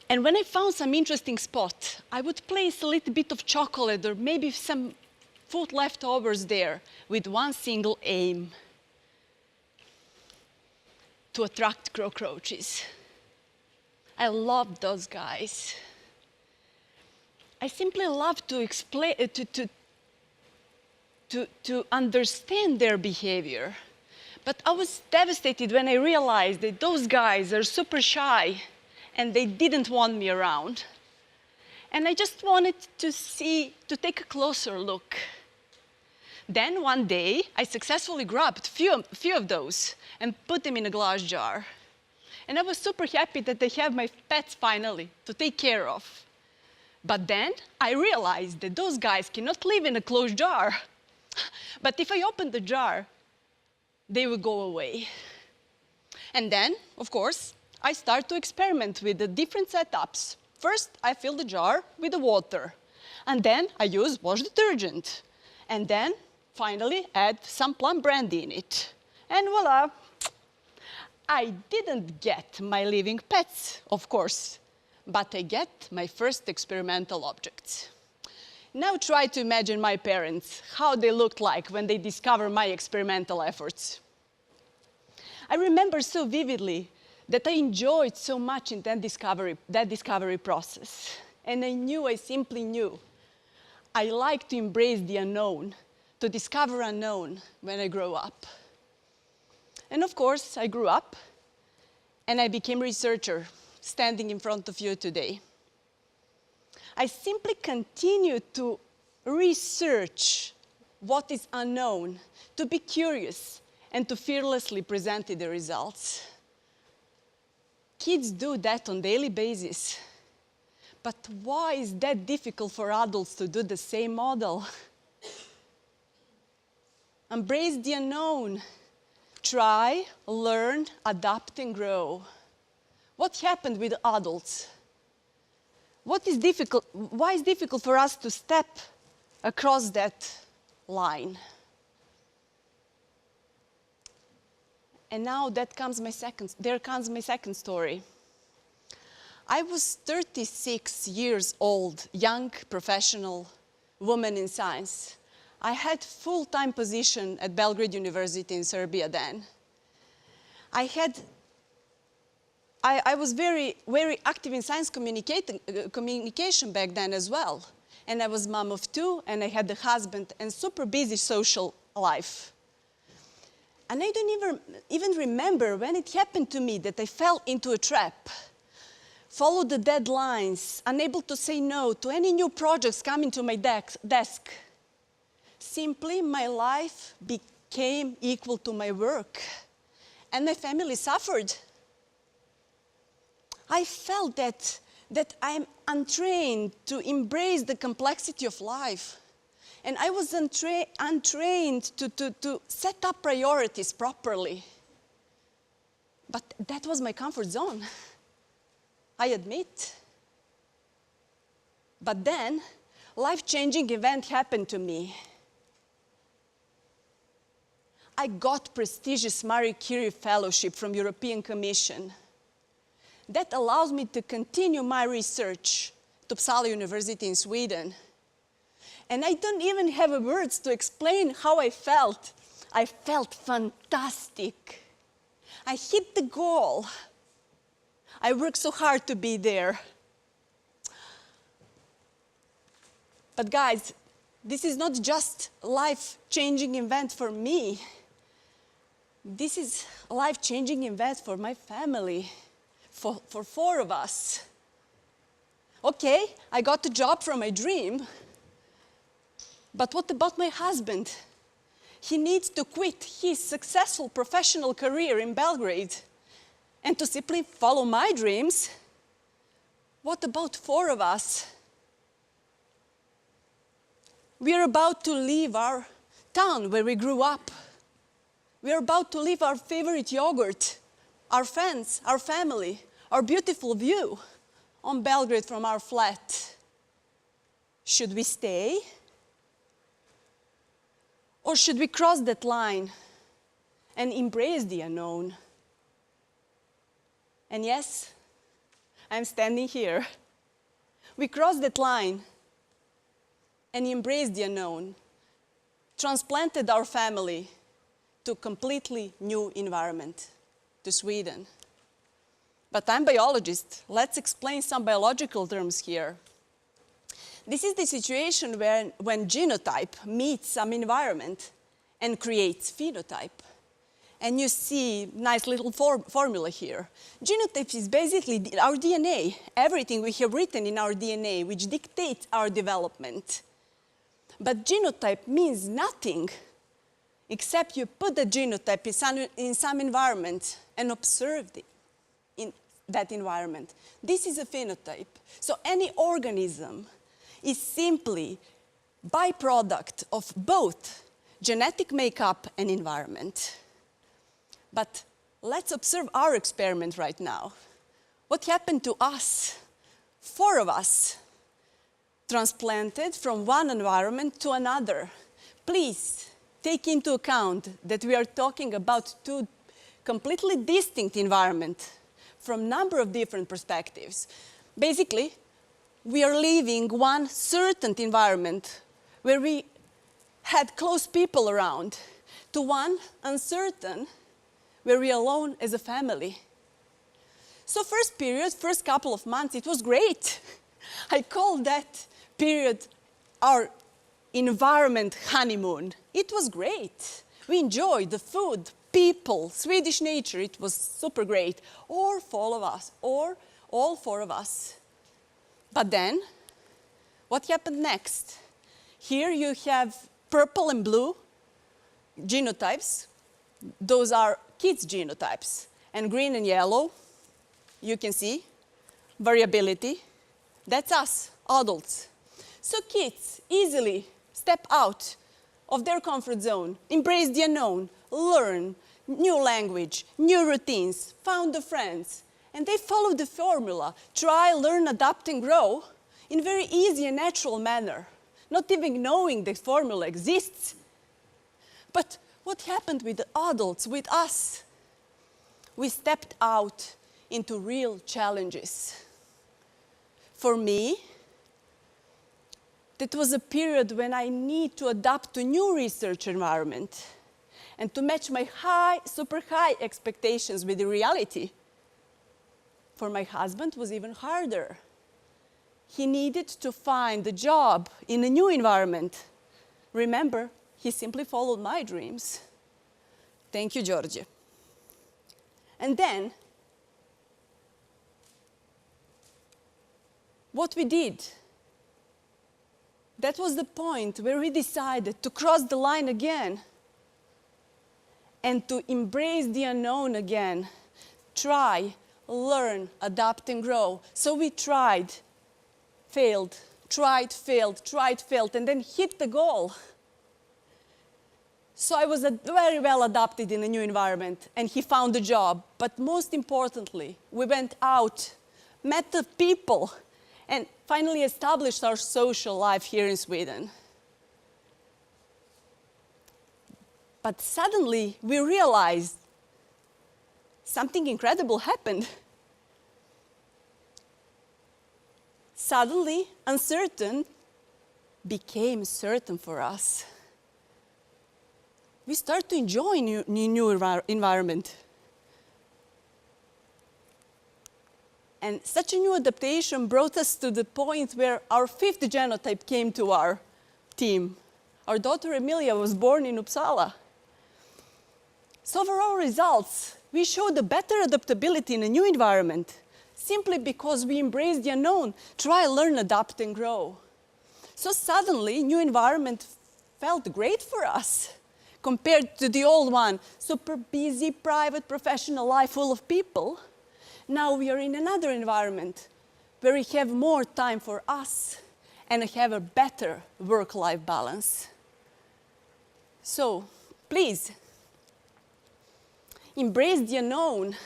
And when I found some interesting spot, I would place a little bit of chocolate or maybe some food leftovers there with one single aim: to attract cockroaches. I loved those guys. I simply love to explain, to understand their behavior. But I was devastated when I realized that those guys are super shy and they didn't want me around. And I just wanted to take a closer look. Then one day, I successfully grabbed a few of those and put them in a glass jar. And I was super happy that I have my pets finally to take care of. But then I realized that those guys cannot live in a closed jar. But if I opened the jar, they would go away. And then, of course, I start to experiment with the different setups. First, I fill the jar with the water. And then I use wash detergent. And then, finally, add some plum brandy in it. And voila! I didn't get my living pets, of course, but I get my first experimental objects. Now try to imagine my parents, how they looked like when they discovered my experimental efforts. I remember so vividly that I enjoyed so much in that discovery process. And I simply knew, I like to embrace the unknown, to discover unknown when I grow up. And of course, I grew up and I became a researcher, standing in front of you today. I simply continue to research what is unknown, to be curious, and to fearlessly present the results. Kids do that on a daily basis. But why is that difficult for adults to do the same model? Embrace the unknown. Try, learn, adapt, and grow. What happened with adults? What is difficult? Why is it difficult for us to step across that line? And now there comes my second story. I was 36 years old, young professional woman in science. I had full-time position at Belgrade University in Serbia then. I was very, very active in science communication back then as well. And I was mom of two, and I had a husband and super busy social life. And I don't even remember when it happened to me that I fell into a trap, followed the deadlines, unable to say no to any new projects coming to my desk. Simply, my life became equal to my work, and my family suffered. I felt that I'm untrained to embrace the complexity of life. And I was untrained to set up priorities properly. But that was my comfort zone, I admit. But then, life-changing event happened to me. I got prestigious Marie Curie Fellowship from European Commission. That allows me to continue my research at Uppsala University in Sweden. And I don't even have words to explain how I felt. I felt fantastic. I hit the goal. I worked so hard to be there. But guys, this is not just a life-changing event for me. This is a life-changing event for my family, for four of us. Okay, I got the job from my dream, but what about my husband? He needs to quit his successful professional career in Belgrade and to simply follow my dreams. What about four of us? We are about to leave our town where we grew up. We are about to leave our favorite yogurt, our friends, our family, our beautiful view on Belgrade from our flat. Should we stay? Or should we cross that line and embrace the unknown? And yes, I'm standing here. We crossed that line and embraced the unknown, transplanted our family to a completely new environment, to Sweden. But I'm a biologist. Let's explain some biological terms here. This is the situation when genotype meets some environment and creates phenotype. And you see nice little formula here. Genotype is basically our DNA, everything we have written in our DNA, which dictates our development. But genotype means nothing except you put the genotype in some environment and observe it in that environment. This is a phenotype. So any organism is simply byproduct of both genetic makeup and environment. But let's observe our experiment right now. What happened to us? 4 of us transplanted from one environment to another. Please take into account that we are talking about 2 completely distinct environments from a number of different perspectives. Basically, we are leaving one certain environment where we had close people around to one uncertain where we are alone as a family. So first period, first couple of months, it was great. I call that period our environment honeymoon. It was great. We enjoyed the food, people, Swedish nature. It was super great. Or all 4 of us. But then, what happened next? Here you have purple and blue genotypes. Those are kids' genotypes. And green and yellow, you can see, variability. That's us, adults. So kids easily step out of their comfort zone, embrace the unknown, learn new language, new routines, found the friends, and they follow the formula, try, learn, adapt, and grow in a very easy and natural manner, not even knowing the formula exists. But what happened with the adults, with us? We stepped out into real challenges. For me, that was a period when I need to adapt to new research environment and to match my super high expectations with the reality. For my husband, it was even harder. He needed to find a job in a new environment. Remember, he simply followed my dreams. Thank you, Georgie. And then, what we did, that was the point where we decided to cross the line again and to embrace the unknown again. Try, learn, adapt, and grow. So we tried, failed, tried, failed, tried, failed, and then hit the goal. So I was very well adapted in a new environment, and he found a job. But most importantly, we went out, met the people, and finally established our social life here in Sweden. But suddenly, we realized something incredible happened. Suddenly, uncertain became certain for us. We start to enjoy new environment. And such a new adaptation brought us to the point where our 5th genotype came to our team. Our daughter Emilia was born in Uppsala. So overall results, we showed a better adaptability in a new environment, simply because we embraced the unknown, try, learn, adapt, and grow. So suddenly, new environment felt great for us, compared to the old one, super busy, private, professional life full of people. Now we are in another environment where we have more time for us and have a better work-life balance. So please, embrace the unknown.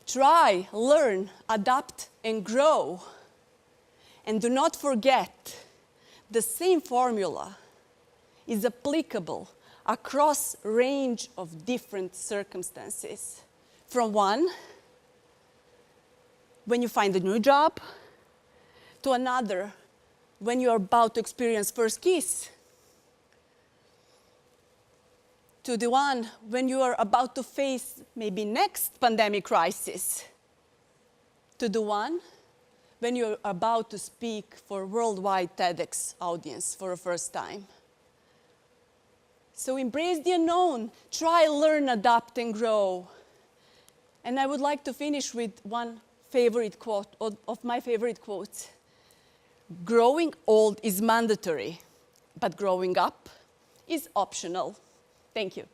Try, learn, adapt, and grow. And do not forget, the same formula is applicable across a range of different circumstances. From one, when you find a new job, to another, when you are about to experience first kiss, to the one when you are about to face maybe next pandemic crisis, to the one when you're about to speak for a worldwide TEDx audience for the first time. So embrace the unknown, try, learn, adapt, and grow. And I would like to finish with one favorite quote, of my favorite quotes. Growing old is mandatory, but growing up is optional. Thank you.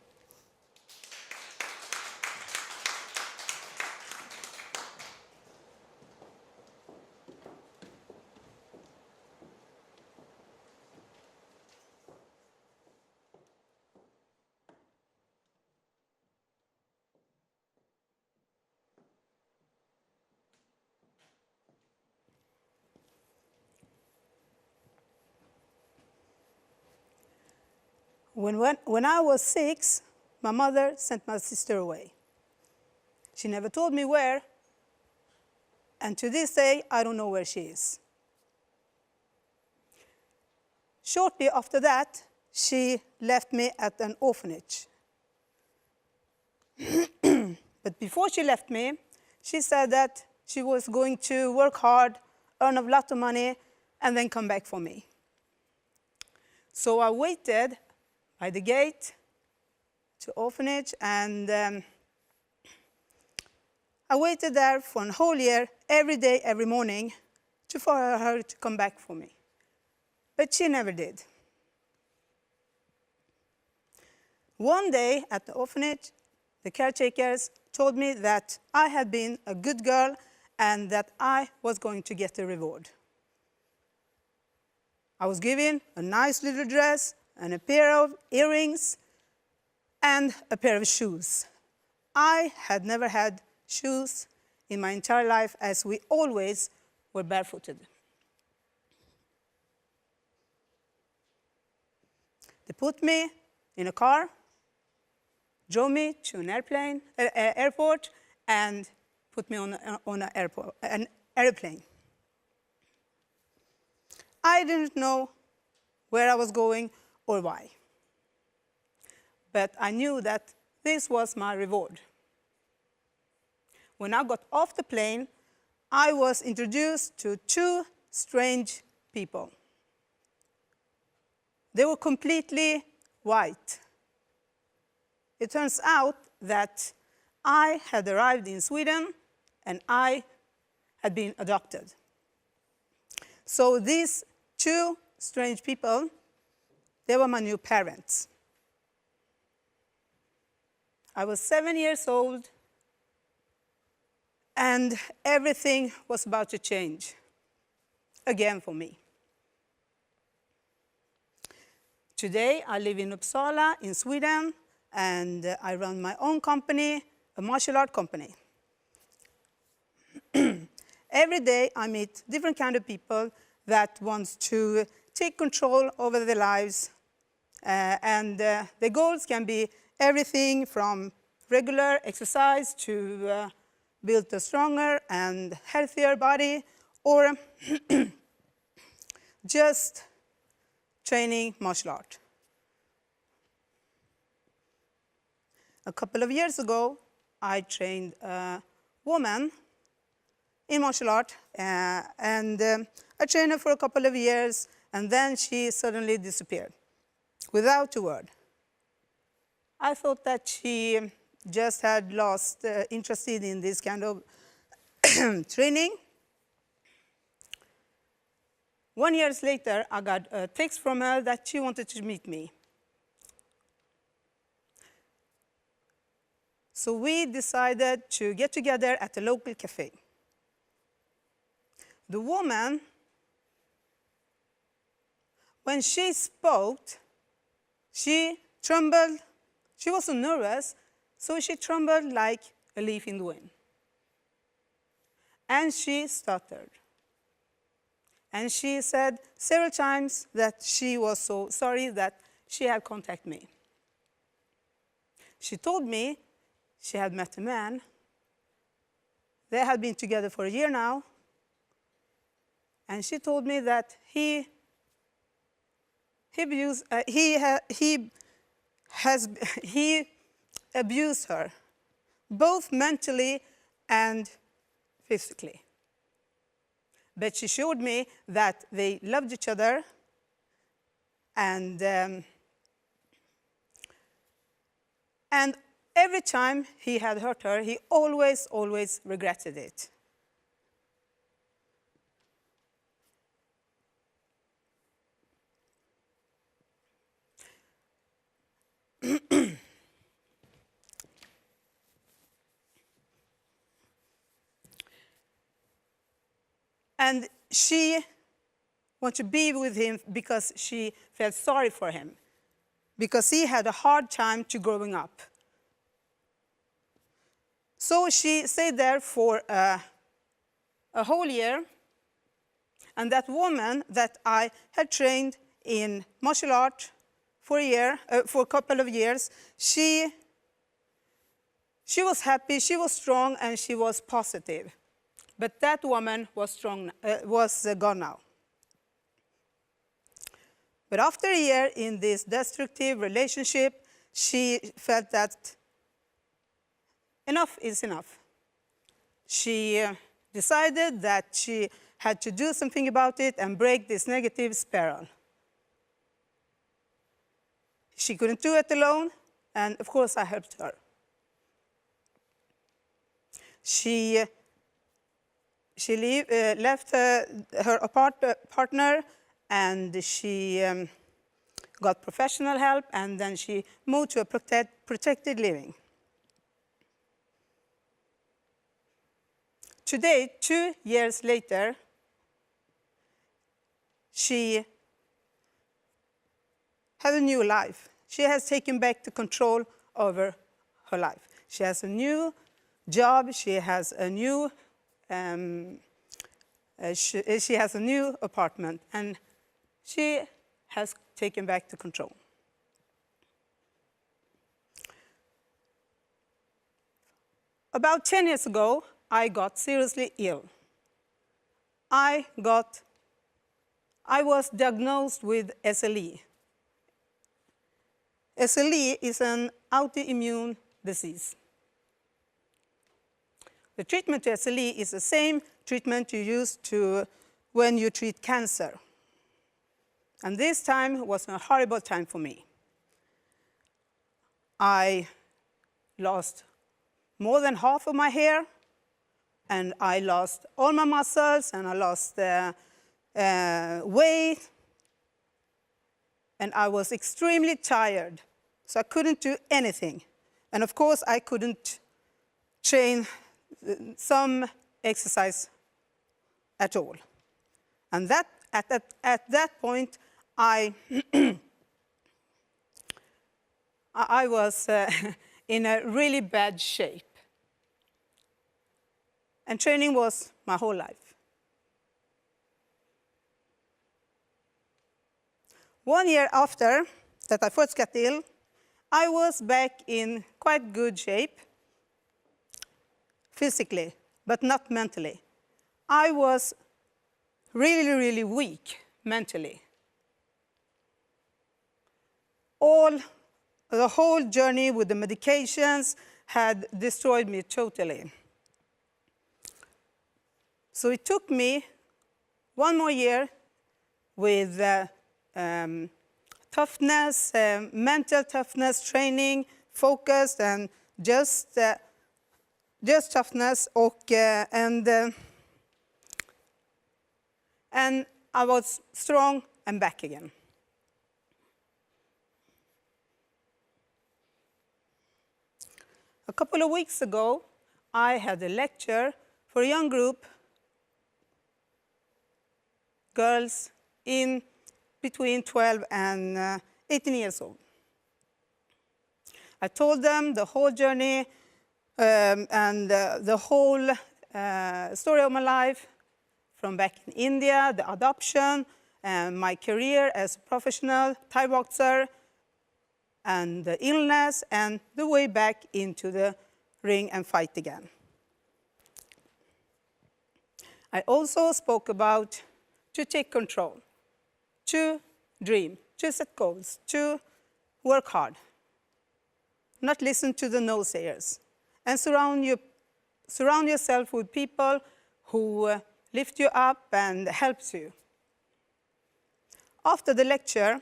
When I was 6, my mother sent my sister away. She never told me where, and to this day, I don't know where she is. Shortly after that, she left me at an orphanage. But before she left me, she said that she was going to work hard, earn a lot of money, and then come back for me. So I waited by the gate to orphanage, and I waited there for a whole year, every day, every morning, for her to come back for me. But she never did. One day at the orphanage, the caretakers told me that I had been a good girl and that I was going to get a reward. I was given a nice little dress and a pair of earrings and a pair of shoes. I had never had shoes in my entire life, as we always were barefooted. They put me in a car, drove me to an airport, and put me on an airplane. I didn't know where I was going or why. But I knew that this was my reward. When I got off the plane, I was introduced to 2 strange people. They were completely white. It turns out that I had arrived in Sweden and I had been adopted. So these 2 strange people, they were my new parents. I was 7 years old, and everything was about to change, again for me. Today, I live in Uppsala, in Sweden, and I run my own company, a martial art company. Every day, I meet different kind of people that want to take control over their lives, and the goals can be everything from regular exercise to build a stronger and healthier body, or just training martial art. A couple of years ago, I trained a woman in martial art, and I trained her for a couple of years, and then she suddenly disappeared without a word. I thought that she just had lost interest in this kind of training. 1 year later, I got a text from her that she wanted to meet me. So we decided to get together at a local cafe. The woman, when she spoke, she trembled. She was so nervous, so she trembled like a leaf in the wind. And she stuttered. And she said several times that she was so sorry that she had contacted me. She told me she had met a man. They had been together for a year now. And she told me that he abused her, both mentally and physically. but she showed me that they loved each other, and every time he had hurt her, he always, always regretted it. And she wanted to be with him because she felt sorry for him, because he had a hard time to growing up. So she stayed there for a whole year, and that woman that I had trained in martial art for a couple of years, she was happy, she was strong, and she was positive. But that woman was gone now. But after a year in this destructive relationship, she felt that enough is enough. She decided that she had to do something about it and break this negative spiral. She couldn't do it alone, and of course I helped her. She left her partner, and she got professional help, and then she moved to a protected living. Today, 2 years later, she has a new life. She has taken back the control over her life. She has a new job. She has a new she has a new apartment, and she has taken back the control. About 10 years ago, I got seriously ill. I was diagnosed with SLE. SLE is an autoimmune disease. The treatment to SLE is the same treatment you use when you treat cancer. And this time was a horrible time for me. I lost more than half of my hair, and I lost all my muscles, and I lost weight, and I was extremely tired, so I couldn't do anything. And of course, I couldn't train some exercise at all. And at that point, I was in a really bad shape. And training was my whole life. 1 year after that I first got ill, I was back in quite good shape, physically, but not mentally. I was really, really weak mentally. The whole journey with the medications had destroyed me totally. So it took me 1 more year with toughness, mental toughness, training, focus, and just toughness. And I was strong and back again. A couple of weeks ago, I had a lecture for a young group, girls in between 12 and 18 years old. I told them the whole journey and the whole story of my life, from back in India, the adoption, and my career as a professional Thai boxer, and the illness, and the way back into the ring and fight again. I also spoke about to take control, to dream, to set goals, to work hard, not listen to the naysayers, and surround yourself with people who lifts you up and helps you. After the lecture,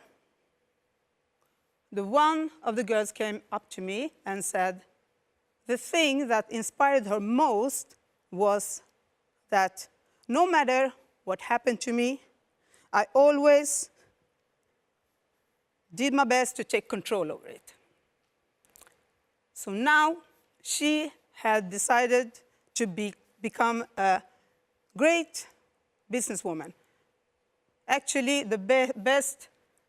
one of the girls came up to me and said the thing that inspired her most was that no matter what happened to me, I always did my best to take control over it. So now she had decided to become a great businesswoman, actually the best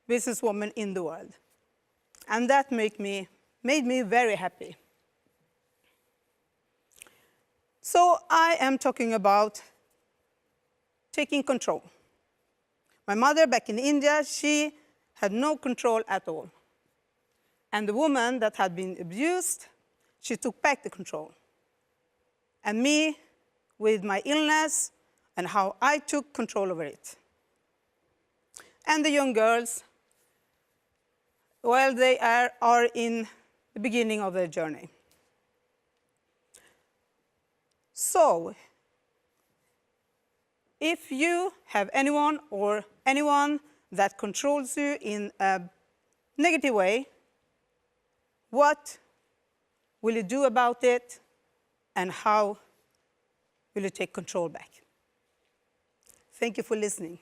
businesswoman in the world. And that made me very happy. So I am talking about taking control. My mother back in India, she had no control at all. And the woman that had been abused, she took back the control. And me, with my illness and how I took control over it. And the young girls, well, they are in the beginning of their journey. So, if you have anyone that controls you in a negative way, what will you do about it, and how will you take control back? Thank you for listening.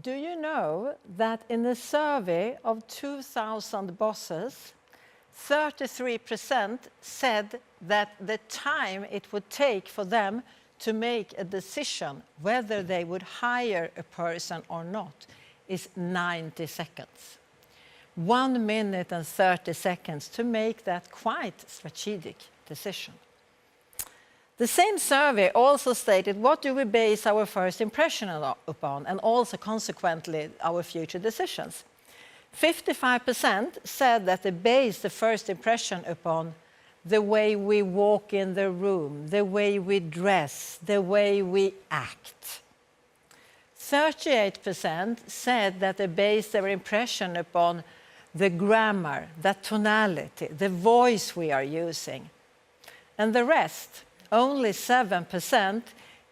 Do you know that in a survey of 2,000 bosses, 33% said that the time it would take for them to make a decision whether they would hire a person or not is 90 seconds. 1 minute and 30 seconds to make that quite strategic decision. The same survey also stated what do we base our first impression upon, and also consequently our future decisions. 55% said that they base the first impression upon the way we walk in the room, the way we dress, the way we act. 38% said that they base their impression upon the grammar, the tonality, the voice we are using. And the rest, only 7%,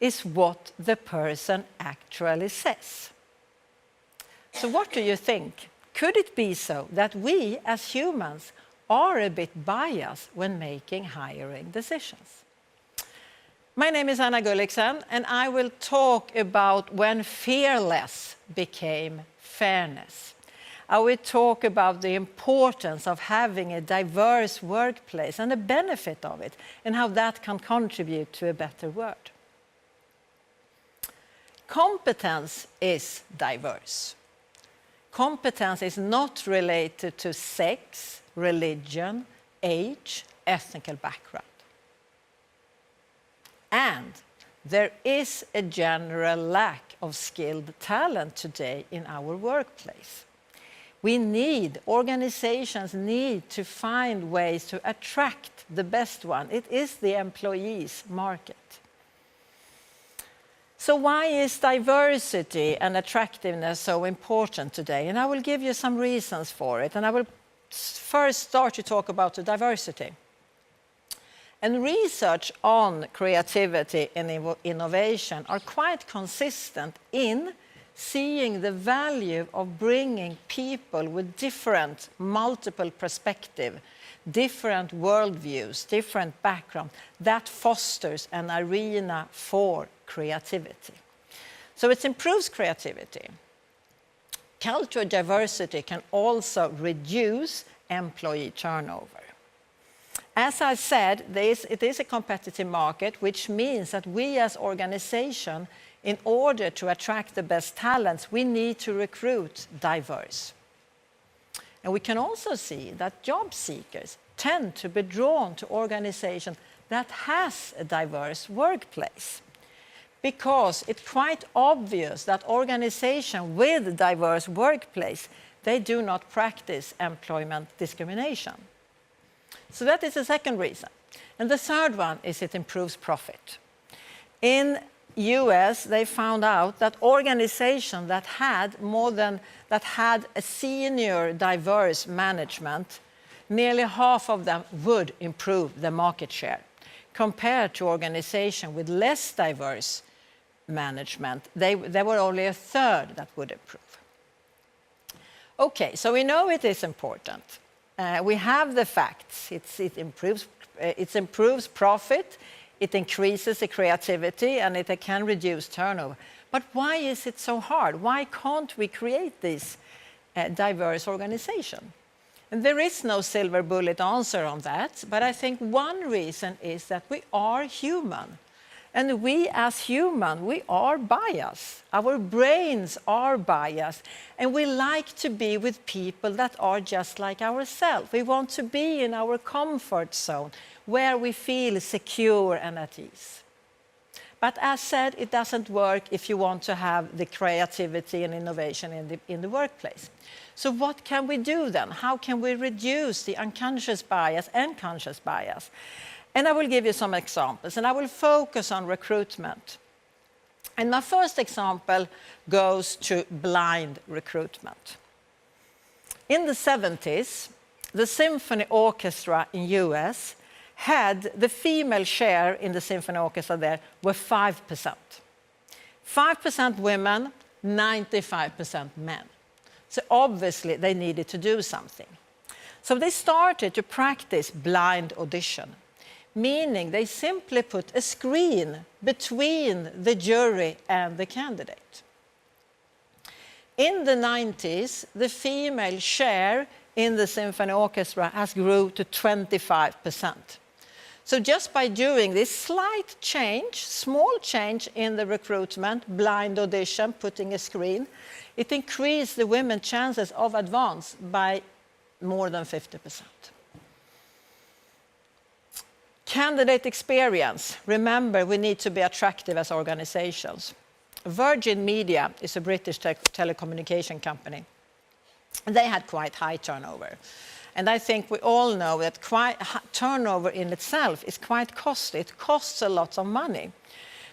is what the person actually says. So what do you think? Could it be so that we as humans are a bit biased when making hiring decisions? My name is Gulliksen, and I will talk about when fearless became fairness. I will talk about the importance of having a diverse workplace and the benefit of it, and how that can contribute to a better world. Competence is diverse. Competence is not related to sex, religion, age, ethnic background. And there is a general lack of skilled talent today in our workplace. Organizations need to find ways to attract the best one. It is the employees' market. So why is diversity and attractiveness so important today? And I will give you some reasons for it. And I will first start to talk about the diversity. And research on creativity and innovation are quite consistent in seeing the value of bringing people with different, multiple perspectives, different worldviews, different backgrounds, that fosters an arena for creativity. So it improves creativity. Cultural diversity can also reduce employee turnover. As I said, it is a competitive market, which means that we as organizations, in order to attract the best talents, we need to recruit diverse. And we can also see that job seekers tend to be drawn to organizations that has a diverse workplace, because it's quite obvious that organizations with a diverse workplace, they do not practice employment discrimination. So that is the second reason. And the third one is it improves profit. In US, they found out that organizations that had a senior diverse management, nearly half of them would improve their market share, compared to organizations with less diverse management. There were only a third that would improve. Okay, so we know it is important. We have the facts. It improves profit, it increases the creativity, and it can reduce turnover. But why is it so hard? Why can't we create this diverse organization? And there is no silver bullet answer on that, but I think one reason is that we are human. And we as humans, we are biased. Our brains are biased. And we like to be with people that are just like ourselves. We want to be in our comfort zone, where we feel secure and at ease. But as said, it doesn't work if you want to have the creativity and innovation in the workplace. So what can we do then? How can we reduce the unconscious bias and conscious bias? And I will give you some examples, and I will focus on recruitment. And my first example goes to blind recruitment. In the 70s, the symphony orchestra in US had the female share in the symphony orchestra there were 5%. 5% women, 95% men. So obviously they needed to do something. So they started to practice blind audition, meaning they simply put a screen between the jury and the candidate. In the 90s, the female share in the symphony orchestra has grew to 25%. So just by doing this slight change, small change in the recruitment, blind audition, putting a screen, it increased the women's chances of advance by more than 50%. Candidate experience. Remember, we need to be attractive as organizations. Virgin Media is a British telecommunication company. They had quite high turnover. And I think we all know that turnover in itself is quite costly. It costs a lot of money.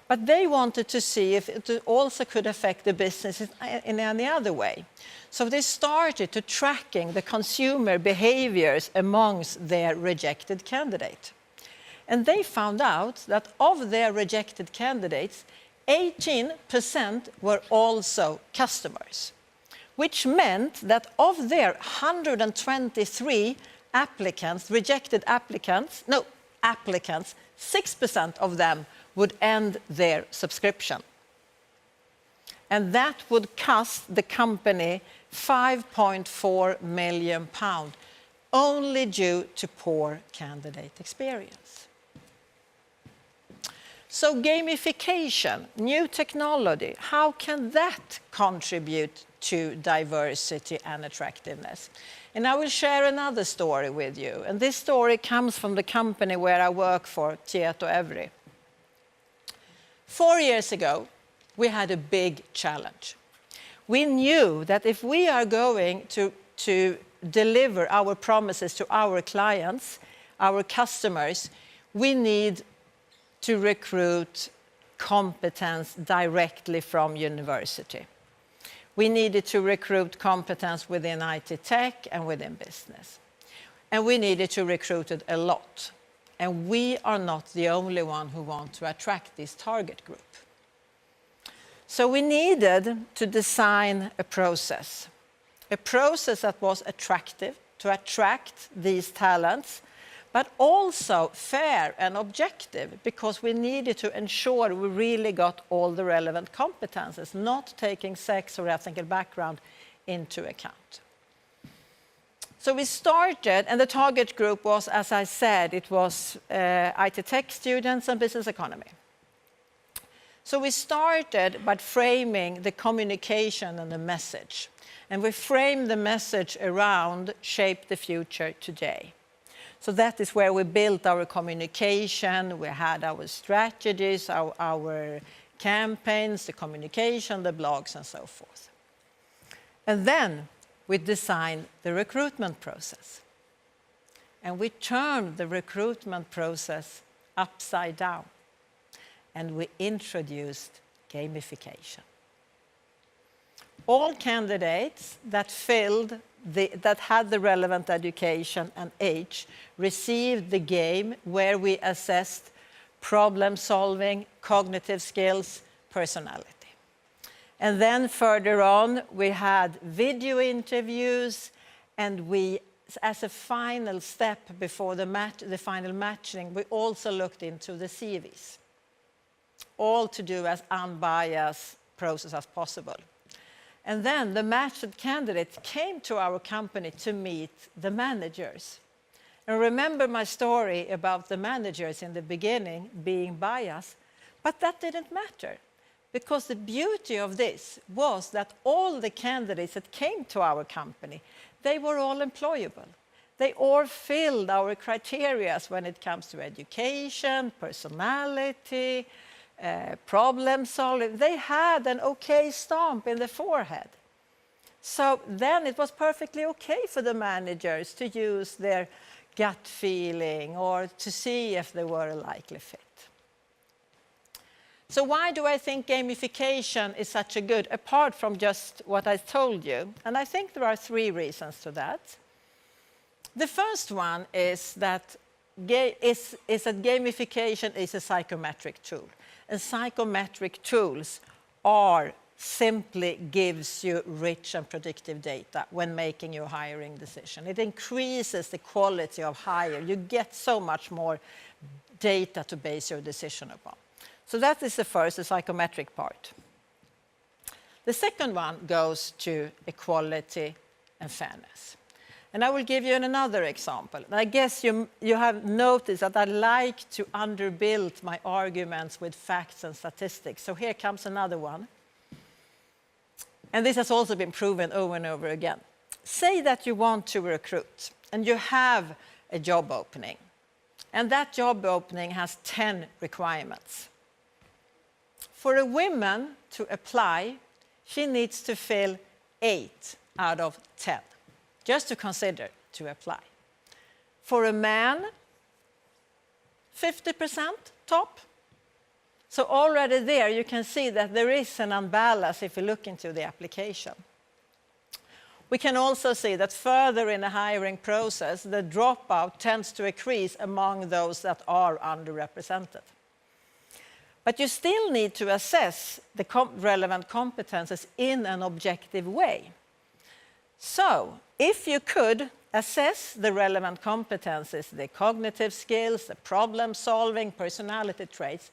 But they wanted to see if it also could affect the business in any other way. So they started to tracking the consumer behaviors amongst their rejected candidates. And they found out that of their rejected candidates, 18% were also customers, which meant that of their 123 applicants, 6% of them would end their subscription. And that would cost the company £5.4 million, only due to poor candidate experience. So gamification, new technology, how can that contribute to diversity and attractiveness? And I will share another story with you. And this story comes from the company where I work for, TietoEVRY. 4 years ago, we had a big challenge. We knew that if we are going to deliver our promises to our clients, our customers, we need to recruit competence directly from university. We needed to recruit competence within IT tech and within business. And we needed to recruit it a lot. And we are not the only one who want to attract this target group. So we needed to design a process that was attractive to attract these talents, but also fair and objective, because we needed to ensure we really got all the relevant competences, not taking sex or ethnic background into account. So we started, and the target group was, as I said, it was IT tech students and business economy. So we started by framing the communication and the message. And we framed the message around shape the future today. So that is where we built our communication, we had our strategies, our campaigns, the communication, the blogs, and so forth. And then we designed the recruitment process. And we turned the recruitment process upside down. And we introduced gamification. All candidates that had the relevant education and age received the game where we assessed problem solving, cognitive skills, personality. And then further on, we had video interviews, and we, as a final step before the final matching, we also looked into the CVs. All to do as unbiased process as possible. And then the matched candidates came to our company to meet the managers. And remember my story about the managers in the beginning being biased, but that didn't matter. Because the beauty of this was that all the candidates that came to our company, they were all employable. They all filled our criteria when it comes to education, personality, problem solving. They had an okay stamp in the forehead. So then it was perfectly okay for the managers to use their gut feeling or to see if they were a likely fit. So why do I think gamification is such a good, apart from just what I told you? And I think there are 3 reasons to that. The first one is that gamification is a psychometric tool. And psychometric tools simply gives you rich and predictive data when making your hiring decision. It increases the quality of hire. You get so much more data to base your decision upon. So that is the first, the psychometric part. The second one goes to equality and fairness. And I will give you another example. And I guess you have noticed that I like to underbuild my arguments with facts and statistics. So here comes another one. And this has also been proven over and over again. Say that you want to recruit and you have a job opening. And that job opening has 10 requirements. For a woman to apply, she needs to fill 8 out of 10. Just to consider to apply. For a man, 50% top. So already there you can see that there is an imbalance if you look into the application. We can also see that further in the hiring process, the dropout tends to increase among those that are underrepresented. But you still need to assess the relevant competences in an objective way. So, if you could assess the relevant competences, the cognitive skills, the problem-solving, personality traits,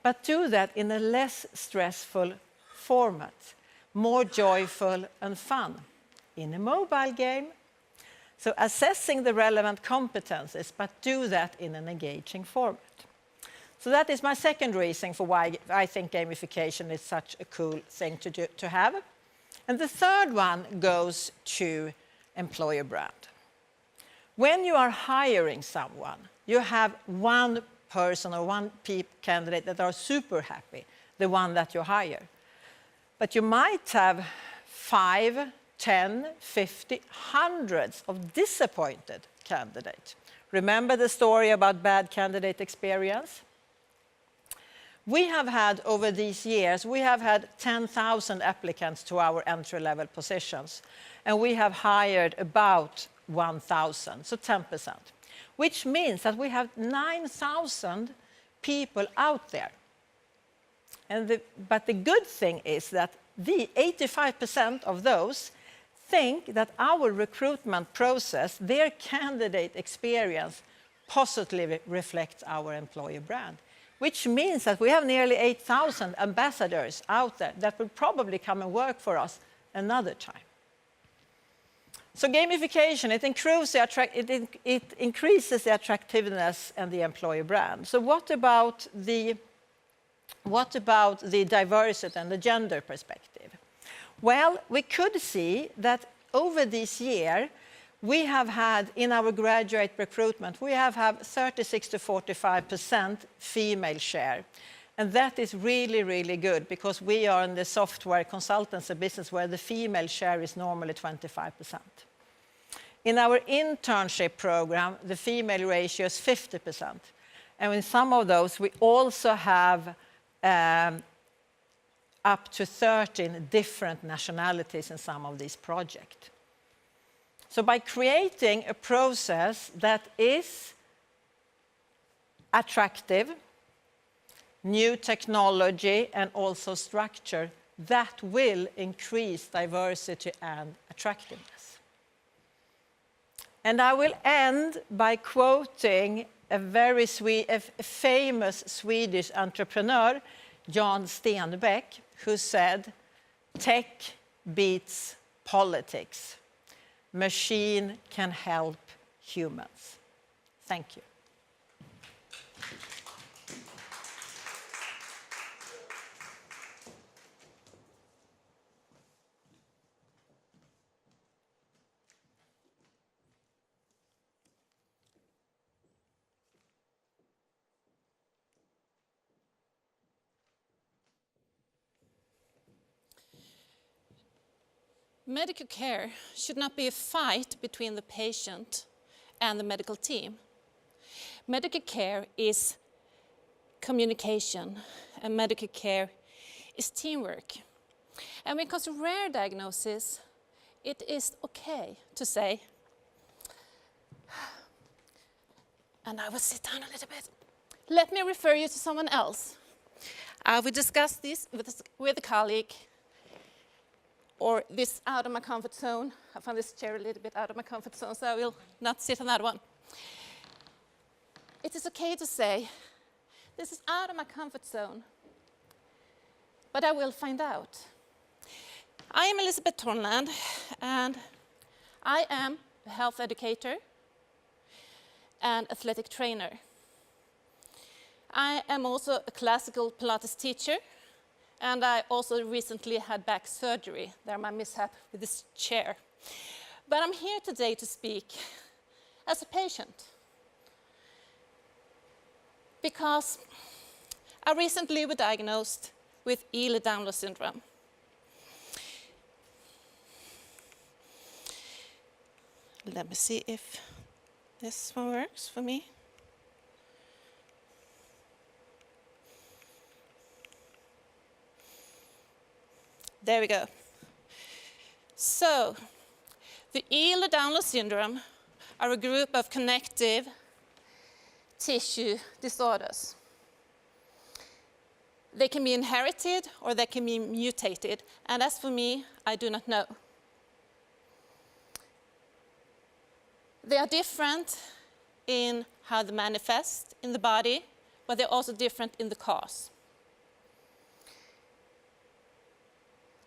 but do that in a less stressful format, more joyful and fun, in a mobile game. So assessing the relevant competences, but do that in an engaging format. So that is my second reason for why I think gamification is such a cool thing to have. And the third one goes to employer brand. When you are hiring someone, you have one person or one candidate that are super happy, the one that you hire. But you might have 5, 10, 50, hundreds of disappointed candidates. Remember the story about bad candidate experience? We have had, over these years, we have had 10,000 applicants to our entry-level positions, and we have hired about 1,000, so 10%, which means that we have 9,000 people out there. But the good thing is that the 85% of those think that our recruitment process, their candidate experience, positively reflects our employer brand. Which means that we have nearly 8,000 ambassadors out there that will probably come and work for us another time. So gamification, it increases the attractiveness and the employer brand. So what about the what about the diversity and the gender perspective? Well, we could see that over this year, we have had, in our graduate recruitment, we have had 36 to 45% female share. And that is really, really good because we are in the software consultancy business where the female share is normally 25%. In our internship program, the female ratio is 50%. And in some of those, we also have up to 13 different nationalities in some of these projects. So by creating a process that is attractive, new technology, and also structure, that will increase diversity and attractiveness. And I will end by quoting a very famous Swedish entrepreneur, Jan Stenbeck, who said, "Tech beats politics. Machine can help humans." Thank you. Medical care should not be a fight between the patient and the medical team. Medical care is communication, and medical care is teamwork. And when it comes to rare diagnosis, it is okay to say, and I will sit down a little bit. Let me refer you to someone else. I will discuss this with a colleague, or this out of my comfort zone. I found this chair a little bit out of my comfort zone, so I will not sit on that one. It is okay to say, this is out of my comfort zone, but I will find out. I am Elizabeth Tornland, and I am a health educator and athletic trainer. I am also a classical Pilates teacher, and I also recently had back surgery. There my mishap with this chair. But I'm here today to speak as a patient, because I recently was diagnosed with Ehlers-Danlos syndrome. Let me see if this one works for me. There we go. So, the Ehlers-Danlos syndrome are a group of connective tissue disorders. They can be inherited or they can be mutated, and as for me, I do not know. They are different in how they manifest in the body, but they're also different in the cause.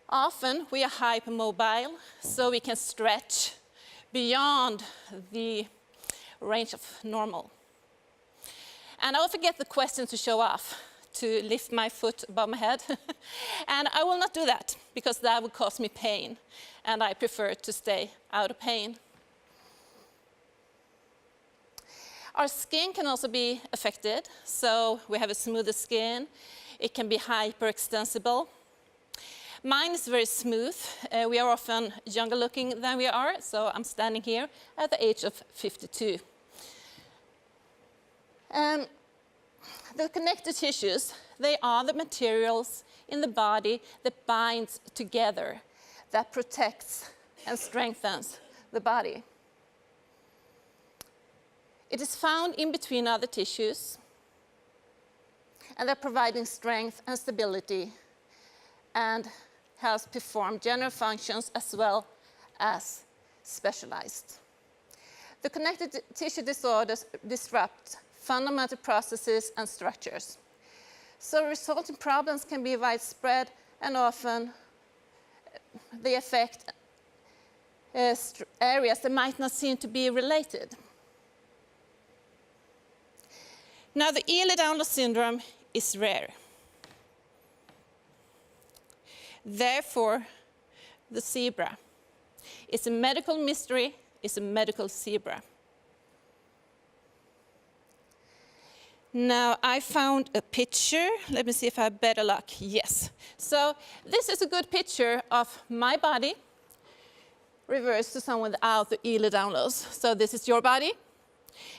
Often we are hypermobile, so we can stretch beyond the range of normal. And I often get the question to show off, to lift my foot above my head. And I will not do that, because that would cause me pain, and I prefer to stay out of pain. Our skin can also be affected, so we have a smoother skin. It can be hyperextensible. Mine is very smooth. We are often younger looking than we are, so I'm standing here at the age of 52. The connective tissues, they are the materials in the body that binds together, that protects and strengthens the body. It is found in between other tissues, and they're providing strength and stability, and helps perform general functions as well as specialized. The connective tissue disorders disrupt fundamental processes and structures. So resulting problems can be widespread, and often they affect areas that might not seem to be related. Now, the Ehlers-Danlos syndrome is rare. Therefore, the zebra. It's a medical mystery, it's a medical zebra. Now, I found a picture. Let me see if I have better luck. Yes. So this is a good picture of my body reversed to someone without the ELA downloads. So this is your body.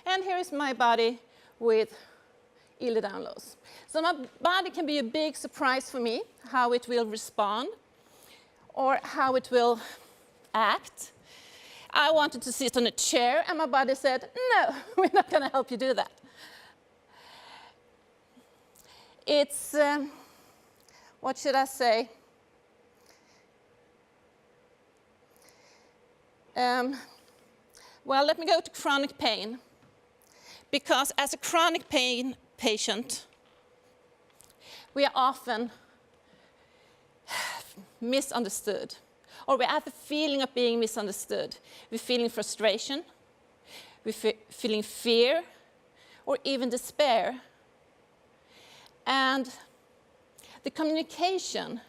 And here is my body with ELA downloads. So my body can be a big surprise for me, how it will respond or how it will act. I wanted to sit on a chair, and my body said, no, we're not going to help you do that. It's, what should I say? Well, let me go to chronic pain. Because as a chronic pain patient, we are often misunderstood. Or we have the feeling of being misunderstood. We're feeling frustration, we're feeling fear, or even despair. And the communication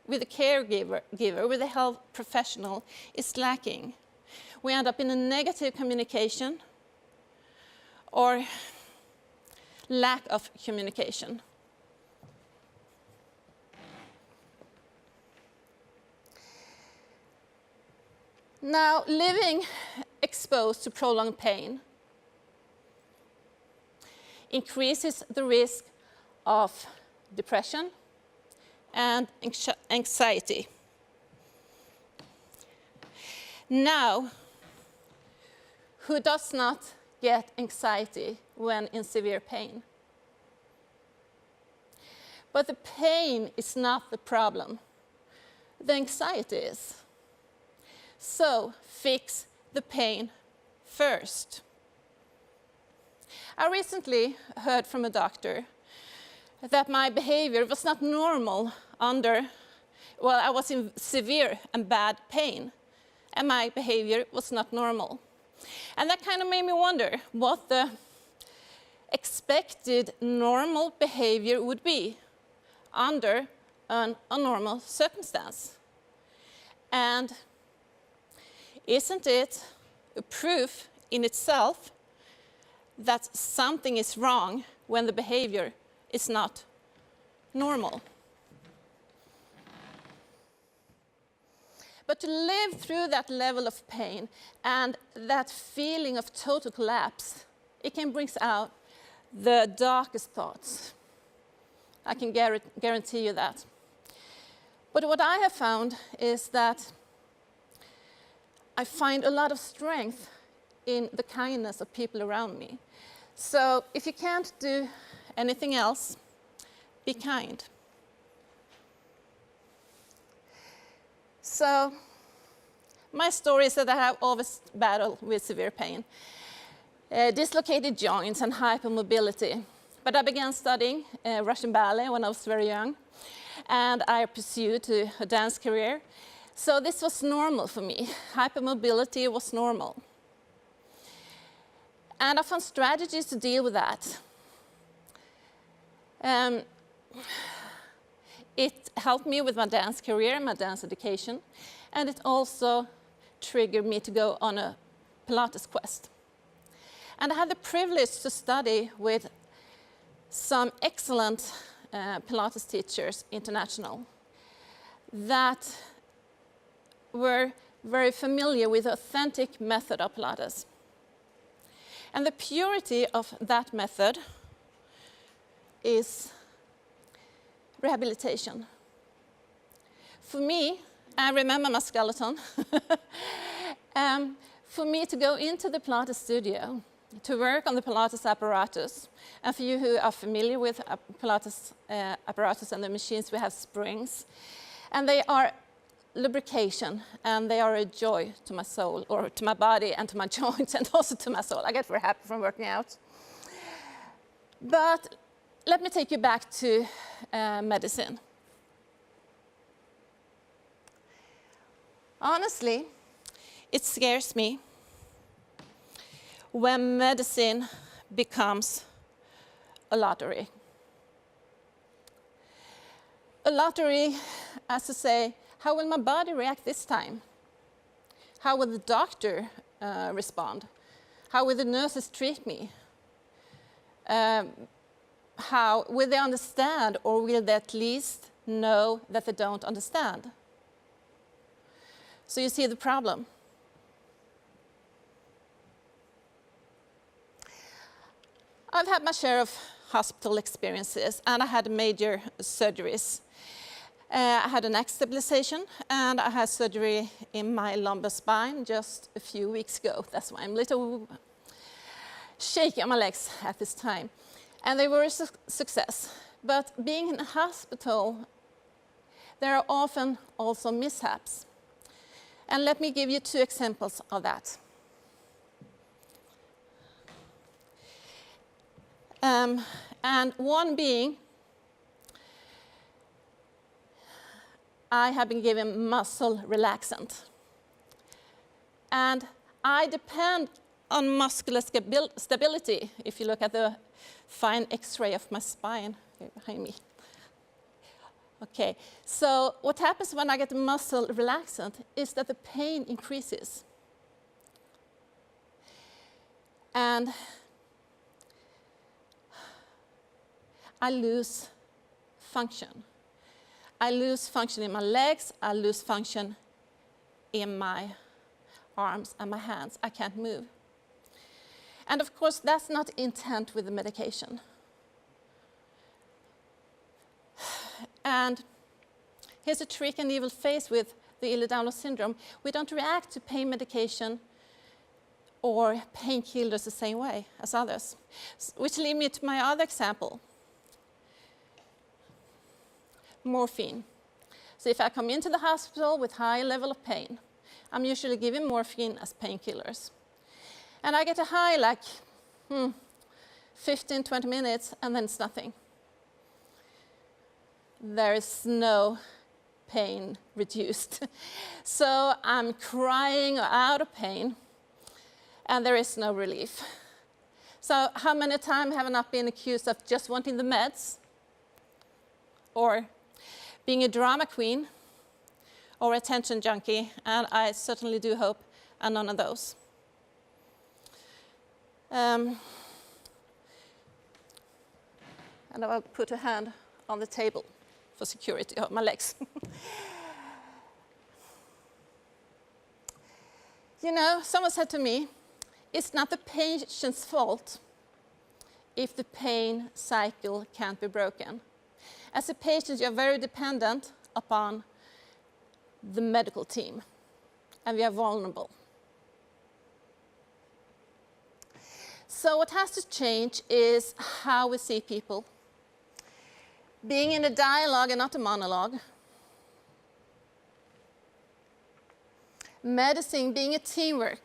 with the caregiver, with the health professional, is lacking. We end up in a negative communication or lack of communication. Now, living exposed to prolonged pain increases the risk of depression and anxiety. Now, who does not get anxiety when in severe pain? But the pain is not the problem. The anxiety is. So, fix the pain first. I recently heard from a doctor that my behavior was not normal well, I was in severe and bad pain, and my behavior was not normal. And that kind of made me wonder what the expected normal behavior would be under an abnormal circumstance. And isn't it a proof in itself that something is wrong when the behavior is not normal? But to live through that level of pain and that feeling of total collapse, it can bring out the darkest thoughts. I can guarantee you that. But what I have found is that I find a lot of strength in the kindness of people around me. So if you can't do anything else, be kind. So my story is that I have always battled with severe pain, dislocated joints and hypermobility. But I began studying Russian ballet when I was very young, and I pursued a dance career. So this was normal for me. Hypermobility was normal. And I found strategies to deal with that. It helped me with my dance career, my dance education, and it also triggered me to go on a Pilates quest. And I had the privilege to study with some excellent Pilates teachers, international, that were very familiar with the authentic method of Pilates. And the purity of that method is rehabilitation. For me, I remember my skeleton. For me to go into the Pilates studio, to work on the Pilates apparatus, and for you who are familiar with Pilates apparatus and the machines, we have springs, and they are lubrication, and they are a joy to my soul, or to my body, and to my joints, and also to my soul. I get very happy from working out. But let me take you back to medicine. Honestly, it scares me when medicine becomes a lottery. A lottery as to say, how will my body react this time? How will the doctor respond? How will the nurses treat me? How will they understand, or will they at least know that they don't understand? So you see the problem. I've had my share of hospital experiences, and I had major surgeries. I had a neck stabilization, and I had surgery in my lumbar spine just a few weeks ago. That's why I'm a little shaky on my legs at this time. And they were a success. But being in a hospital, there are often also mishaps. And let me give you 2 examples of that. And one being, I have been given muscle relaxant. And I depend on muscular stability, if you look at the fine X-ray of my spine here behind me. Okay, so what happens when I get muscle relaxant is that the pain increases. And I lose function. I lose function in my legs, I lose function in my arms and my hands. I can't move. And of course, that's not intent with the medication. And here's a trick and evil face with the Ehlers-Danlos syndrome. We don't react to pain medication or painkillers the same way as others. Which leads me to my other example. Morphine. So if I come into the hospital with high level of pain, I'm usually given morphine as painkillers. And I get a high like 15, 20 minutes, and then it's nothing. There is no pain reduced. So I'm crying out of pain, and there is no relief. So how many times have I not been accused of just wanting the meds, or being a drama queen, or attention junkie? And I certainly do hope I'm none of those. And I will put a hand on the table for security of my legs. You know, someone said to me, it's not the patient's fault if the pain cycle can't be broken. As a patient, you're very dependent upon the medical team, and we are vulnerable. So what has to change is how we see people. Being in a dialogue and not a monologue. Medicine being a teamwork,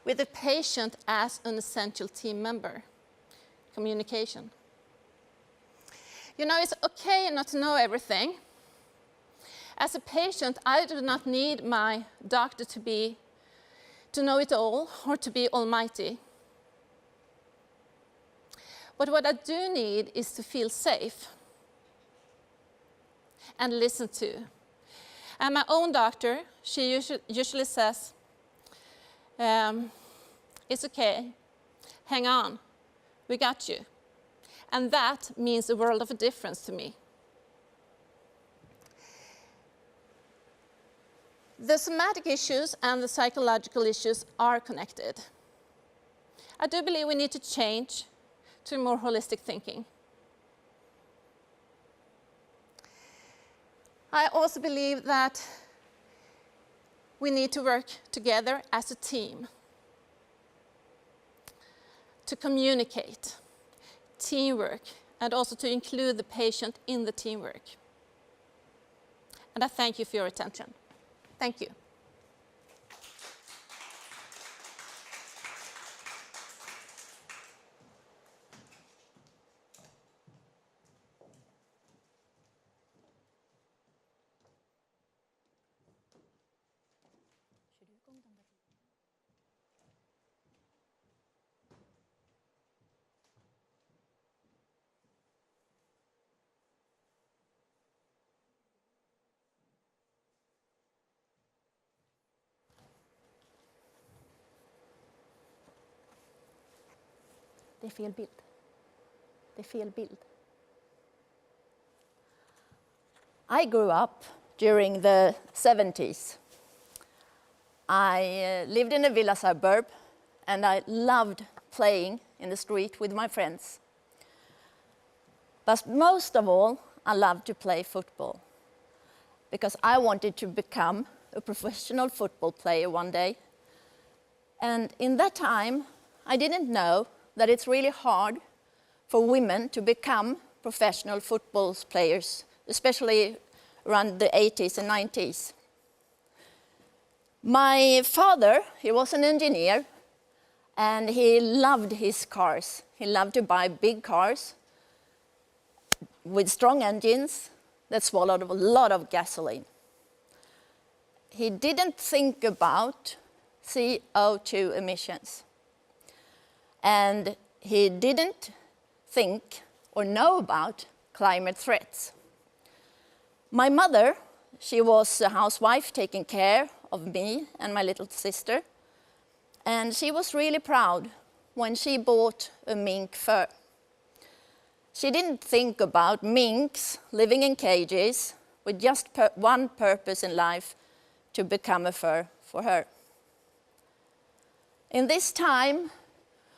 with the patient as an essential team member. Communication. You know, it's okay not to know everything. As a patient, I do not need my doctor to know it all or to be almighty. But what I do need is to feel safe and listened to. And my own doctor, she usually says, it's okay, hang on, we got you. And that means a world of a difference to me. The somatic issues and the psychological issues are connected. I do believe we need to change to more holistic thinking. I also believe that we need to work together as a team to communicate, teamwork, and also to include the patient in the teamwork. And I thank you for your attention. Thank you. Det är fel bild. Det är fel bild. I grew up during the 70s. I lived in a villa suburb and I loved playing in the street with my friends. But most of all, I loved to play football because I wanted to become a professional football player one day. And in that time, I didn't know that it's really hard for women to become professional football players, especially around the 80s and 90s. My father, he was an engineer, and he loved his cars. He loved to buy big cars with strong engines that swallowed a lot of gasoline. He didn't think about CO2 emissions. And he didn't think or know about climate threats. My mother, she was a housewife taking care of me and my little sister. And she was really proud when she bought a mink fur. She didn't think about minks living in cages with just one purpose in life, to become a fur for her. In this time,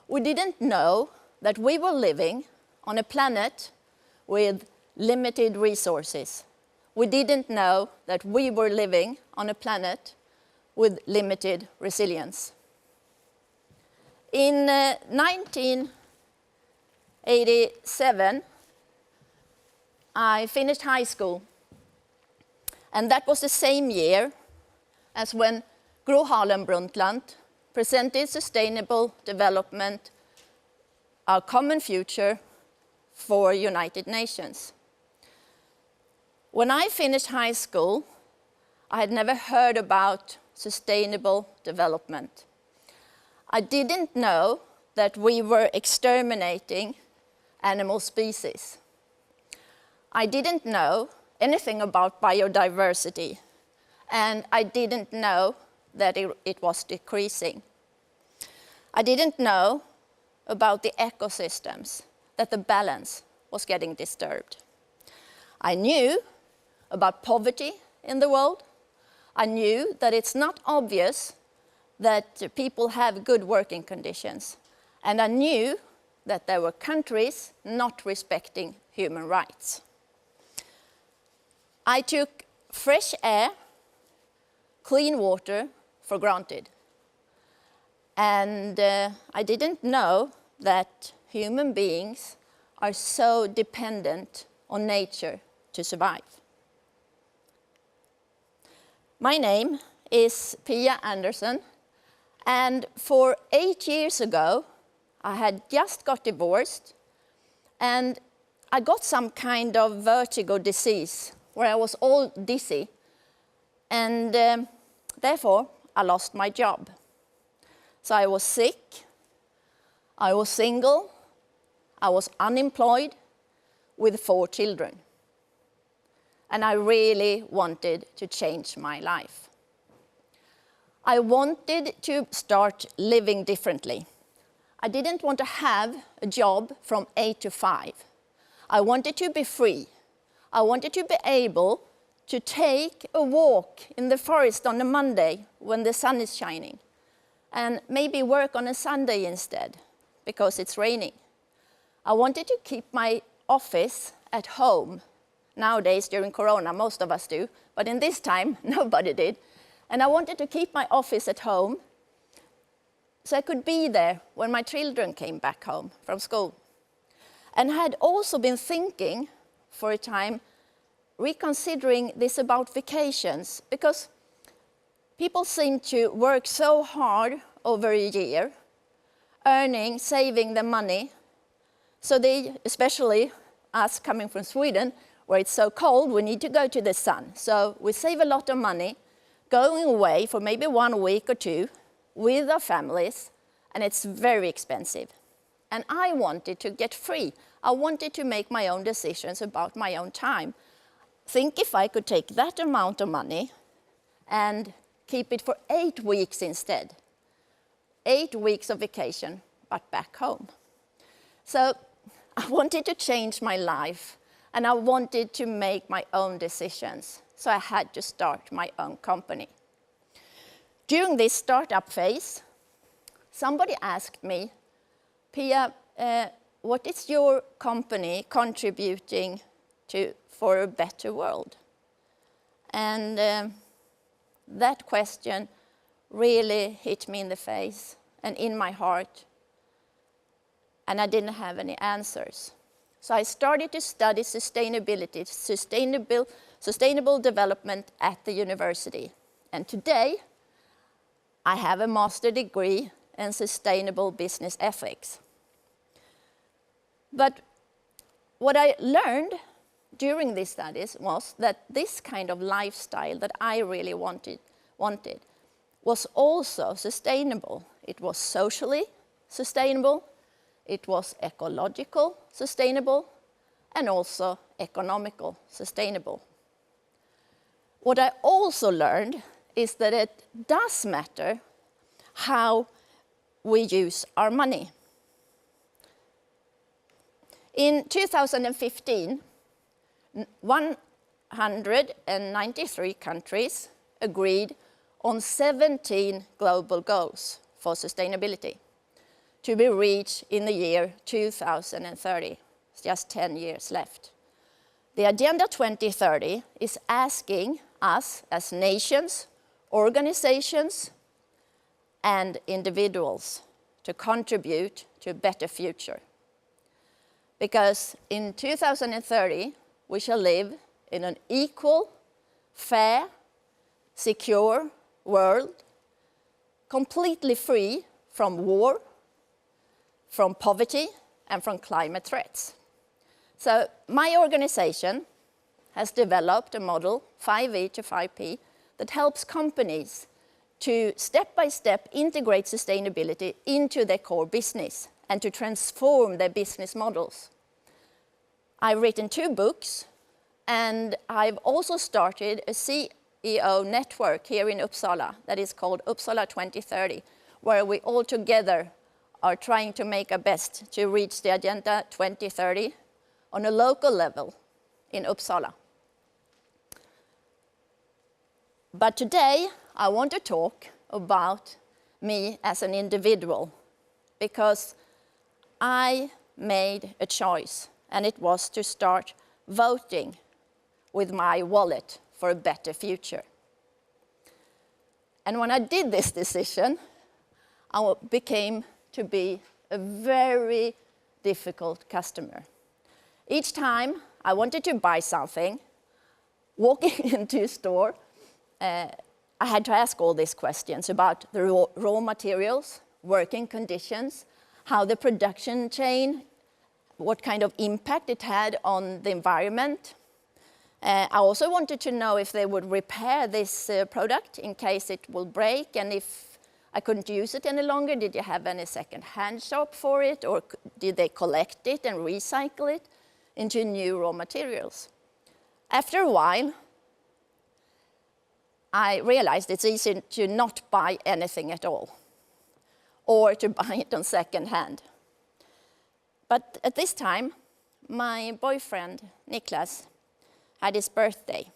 we didn't know that we were living on a planet with limited resources. We didn't know that we were living on a planet with limited resilience. In 1987, I finished high school. And that was the same year as when Gro Harlem Brundtland presented Sustainable Development, Our Common Future for United Nations. When I finished high school, I had never heard about sustainable development. I didn't know that we were exterminating animal species. I didn't know anything about biodiversity, and I didn't know that it was decreasing. I didn't know about the ecosystems, that the balance was getting disturbed. I knew about poverty in the world. I knew that it's not obvious that people have good working conditions. And I knew that there were countries not respecting human rights. I took fresh air, clean water for granted. And I didn't know that human beings are so dependent on nature to survive. My name is Pia Anderson, and for 8 years ago, I had just got divorced, and I got some kind of vertigo disease where I was all dizzy, and therefore I lost my job. So I was sick, I was single, I was unemployed with 4 children. And I really wanted to change my life. I wanted to start living differently. I didn't want to have a job from 8 to 5. I wanted to be free. I wanted to be able to take a walk in the forest on a Monday when the sun is shining, and maybe work on a Sunday instead because it's raining. I wanted to keep my office at home. Nowadays, during Corona, most of us do, but in this time, nobody did. And I wanted to keep my office at home so I could be there when my children came back home from school. And I had also been thinking for a time, reconsidering this about vacations, because people seem to work so hard over a year, earning, saving the money. So they, especially us coming from Sweden, where it's so cold, we need to go to the sun. So we save a lot of money going away for maybe 1 week or 2 with our families, and it's very expensive. And I wanted to get free. I wanted to make my own decisions about my own time. Think if I could take that amount of money and keep it for 8 weeks instead. 8 weeks of vacation, but back home. So I wanted to change my life, and I wanted to make my own decisions. So I had to start my own company. During this startup phase, somebody asked me, Pia, what is your company contributing to for a better world? And that question really hit me in the face and in my heart, and I didn't have any answers. So I started to study sustainability, sustainable development at the university. And today, I have a master's degree in sustainable business ethics. But what I learned during these studies was that this kind of lifestyle that I really wanted was also sustainable. It was socially sustainable, it was ecological sustainable, and also economical sustainable. What I also learned is that it does matter how we use our money. In 2015, 193 countries agreed on 17 global goals for sustainability to be reached in the year 2030. It's just 10 years left. The Agenda 2030 is asking us as nations, organizations, and individuals to contribute to a better future. Because in 2030, we shall live in an equal, fair, secure world, completely free from war, from poverty, and from climate threats. So my organization has developed a model, 5E to 5P, that helps companies to step-by-step integrate sustainability into their core business and to transform their business models. I've written 2 books, and I've also started a CEO network here in Uppsala that is called Uppsala 2030, where we all together are trying to make our best to reach the Agenda 2030 on a local level in Uppsala. But today, I want to talk about me as an individual, because I made a choice, and it was to start voting with my wallet for a better future. And when I did this decision, I became to be a very difficult customer. Each time I wanted to buy something, walking into a store, I had to ask all these questions about the raw materials, working conditions, how the production chain, what kind of impact it had on the environment. I also wanted to know if they would repair this product in case it will break, and if I couldn't use it any longer, did you have any second-hand shop for it, or did they collect it and recycle it into new raw materials? After a while, I realized it's easy to not buy anything at all, or to buy it on second hand. But at this time, my boyfriend, Niklas, had his birthday,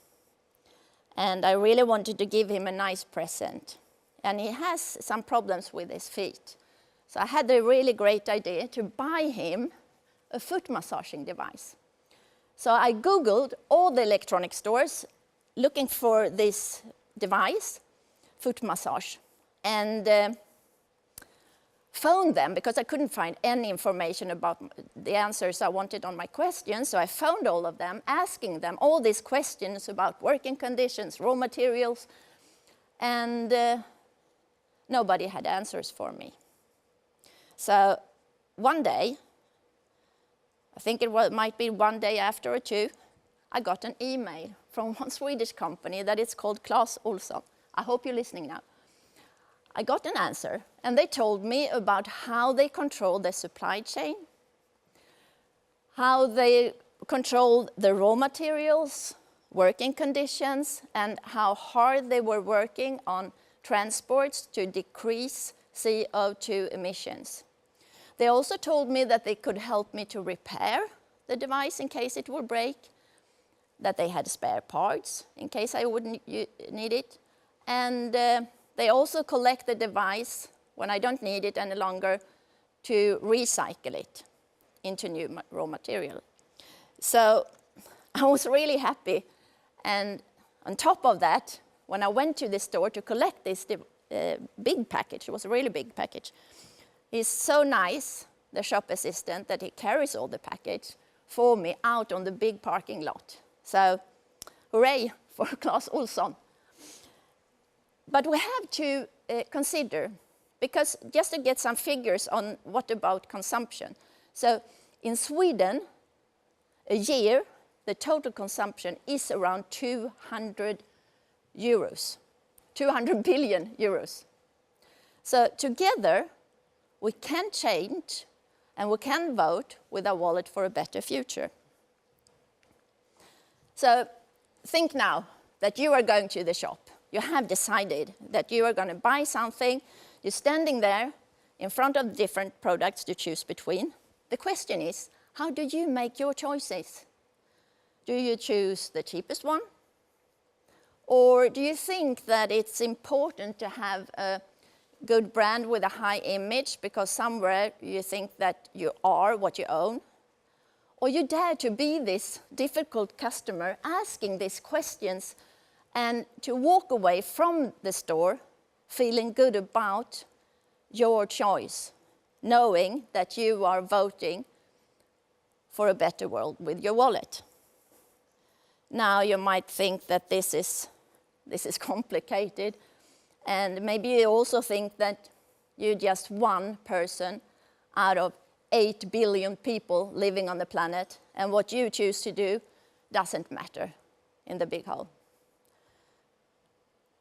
and I really wanted to give him a nice present. And he has some problems with his feet. So I had a really great idea to buy him a foot massaging device. So I Googled all the electronic stores looking for this device, foot massage, and phoned them because I couldn't find any information about the answers I wanted on my questions. So I phoned all of them, asking them all these questions about working conditions, raw materials, and nobody had answers for me. So one day, I think might be one day after or 2, I got an email from one Swedish company that is called Clas Ohlson. I hope you're listening now. I got an answer, and they told me about how they control the supply chain, how they control the raw materials, working conditions, and how hard they were working on transports to decrease CO2 emissions. They also told me that they could help me to repair the device in case it would break, that they had spare parts in case I wouldn't need it. And they also collect the device when I don't need it any longer to recycle it into new raw material. So I was really happy. And on top of that, when I went to the store to collect this big package, it was a really big package, he's so nice, the shop assistant, that he carries all the package for me out on the big parking lot. So hooray for Claes Olsson. But we have to consider, because just to get some figures on what about consumption. So in Sweden, a year, the total consumption is around 200 euros, 200 billion euros. So together, we can change and we can vote with our wallet for a better future. So think now that you are going to the shop. You have decided that you are going to buy something. You're standing there in front of different products to choose between. The question is, how do you make your choices? Do you choose the cheapest one? Or do you think that it's important to have a good brand with a high image because somewhere you think that you are what you own? Or you dare to be this difficult customer asking these questions and to walk away from the store feeling good about your choice, knowing that you are voting for a better world with your wallet. Now you might think that this is complicated, and maybe you also think that you're just one person out of 8 billion people living on the planet, and what you choose to do doesn't matter in the big whole.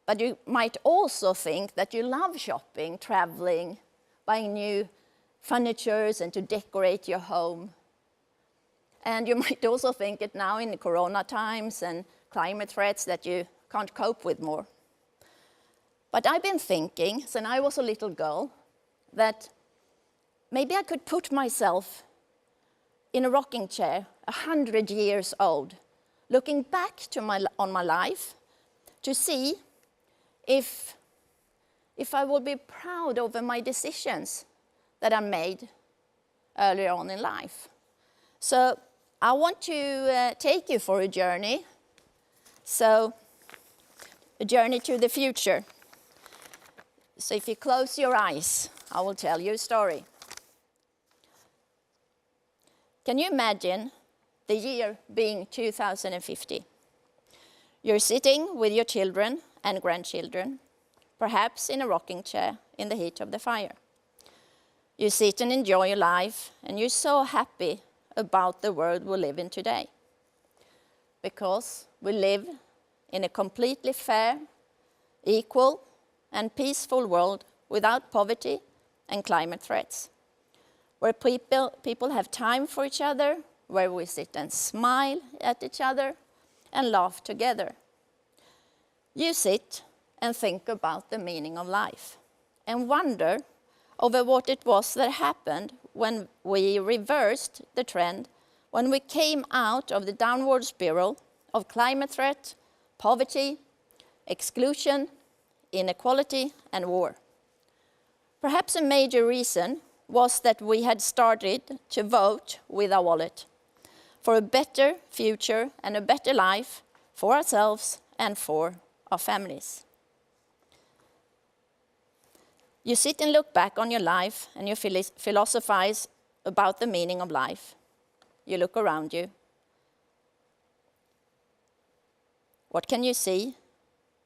But you might also think that you love shopping, traveling, buying new furnitures and to decorate your home. And you might also think that now in the corona times and climate threats that you can't cope with more. But I've been thinking, since I was a little girl, that maybe I could put myself in a rocking chair, 100 years old, looking back on my life to see if I would be proud over my decisions that I made earlier on in life. So I want to take you for a journey. So a journey to the future. So if you close your eyes, I will tell you a story. Can you imagine the year being 2050? You're sitting with your children and grandchildren, perhaps in a rocking chair in the heat of the fire. You sit and enjoy your life, and you're so happy about the world we live in today. Because we live in a completely fair, equal, and peaceful world without poverty and climate threats, where people have time for each other, where we sit and smile at each other and laugh together. You sit and think about the meaning of life and wonder over what it was that happened when we reversed the trend, when we came out of the downward spiral of climate threat, poverty, exclusion, inequality, and war. Perhaps a major reason was that we had started to vote with our wallet for a better future and a better life for ourselves and for our families. You sit and look back on your life and you philosophize about the meaning of life. You look around you. What can you see?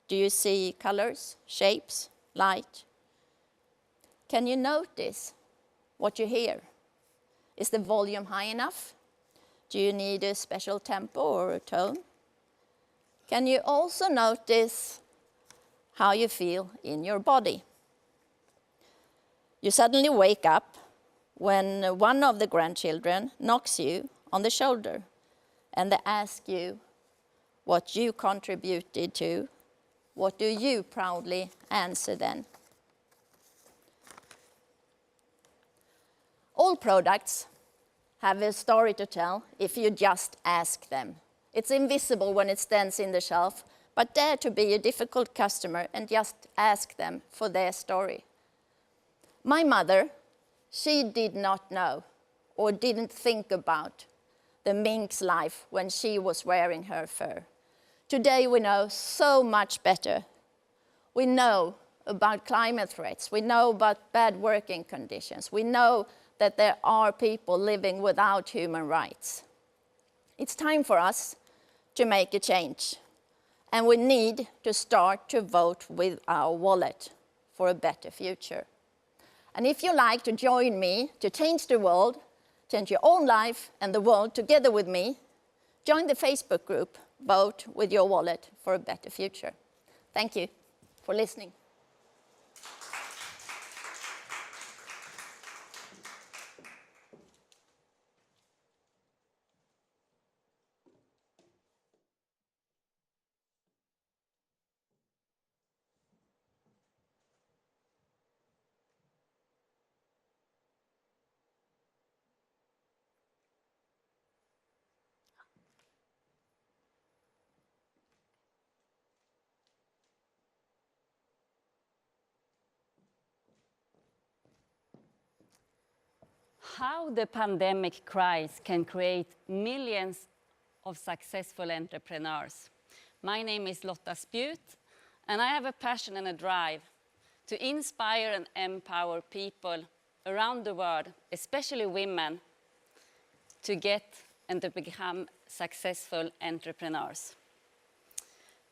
Do you see colors, shapes, light? Can you notice what you hear? Is the volume high enough? Do you need a special tempo or a tone? Can you also notice how you feel in your body? You suddenly wake up when one of the grandchildren knocks you on the shoulder and they ask you what you contributed to. What do you proudly answer then? All products have a story to tell if you just ask them. It's invisible when it stands in the shelf, but dare to be a difficult customer and just ask them for their story. My mother, she did not know or didn't think about the mink's life when she was wearing her fur. Today we know so much better. We know about climate threats. We know about bad working conditions. We know that there are people living without human rights. It's time for us to make a change. And we need to start to vote with our wallet for a better future. And if you like to join me to change the world, change your own life and the world together with me, join the Facebook group, Vote with Your Wallet for a Better Future. Thank you for listening. How the pandemic crisis can create millions of successful entrepreneurs. My name is Lotta Spjut, and I have a passion and a drive to inspire and empower people around the world, especially women, to get and to become successful entrepreneurs.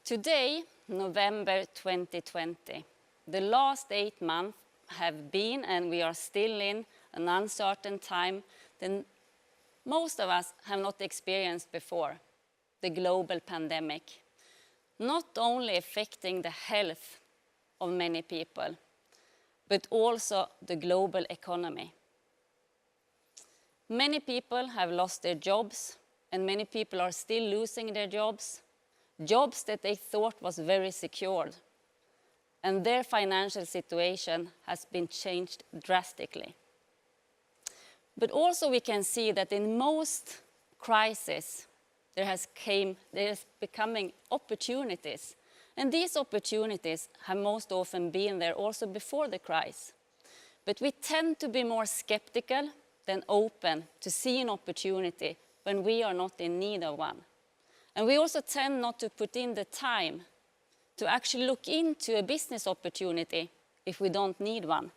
Today, November 2020, the last 8 months have been, and we are still in, an uncertain time that most of us have not experienced before, the global pandemic. Not only affecting the health of many people, but also the global economy. Many people have lost their jobs, and many people are still losing their jobs, jobs that they thought was very secured, and their financial situation has been changed drastically. But also we can see that in most crises, there is becoming opportunities. And these opportunities have most often been there also before the crisis. But we tend to be more skeptical than open to see an opportunity when we are not in need of one. And we also tend not to put in the time to actually look into a business opportunity if we don't need one.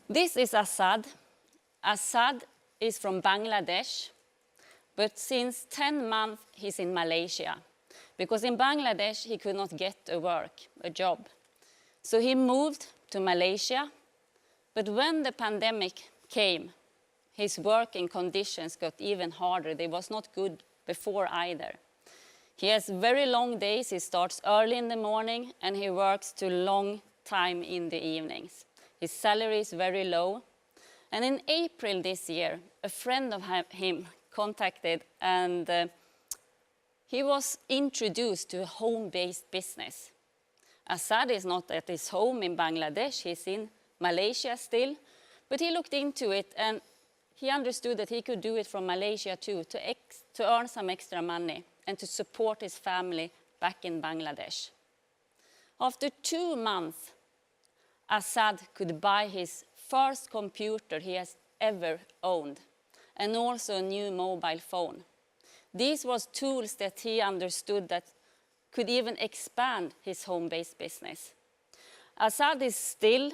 This is Asad. Asad is from Bangladesh, but since 10 months he's in Malaysia, because in Bangladesh he could not get a job. So he moved to Malaysia, but when the pandemic came, his working conditions got even harder. They was not good before either. He has very long days. He starts early in the morning and he works to long time in the evenings. His salary is very low. And in April this year, a friend of him contacted, and he was introduced to a home-based business. Asad is not at his home in Bangladesh, he's in Malaysia still, but he looked into it and he understood that he could do it from Malaysia too, to earn some extra money and to support his family back in Bangladesh. After 2 months, Asad could buy his first computer he has ever owned, and also a new mobile phone. These was tools that he understood that could even expand his home-based business. Asad is still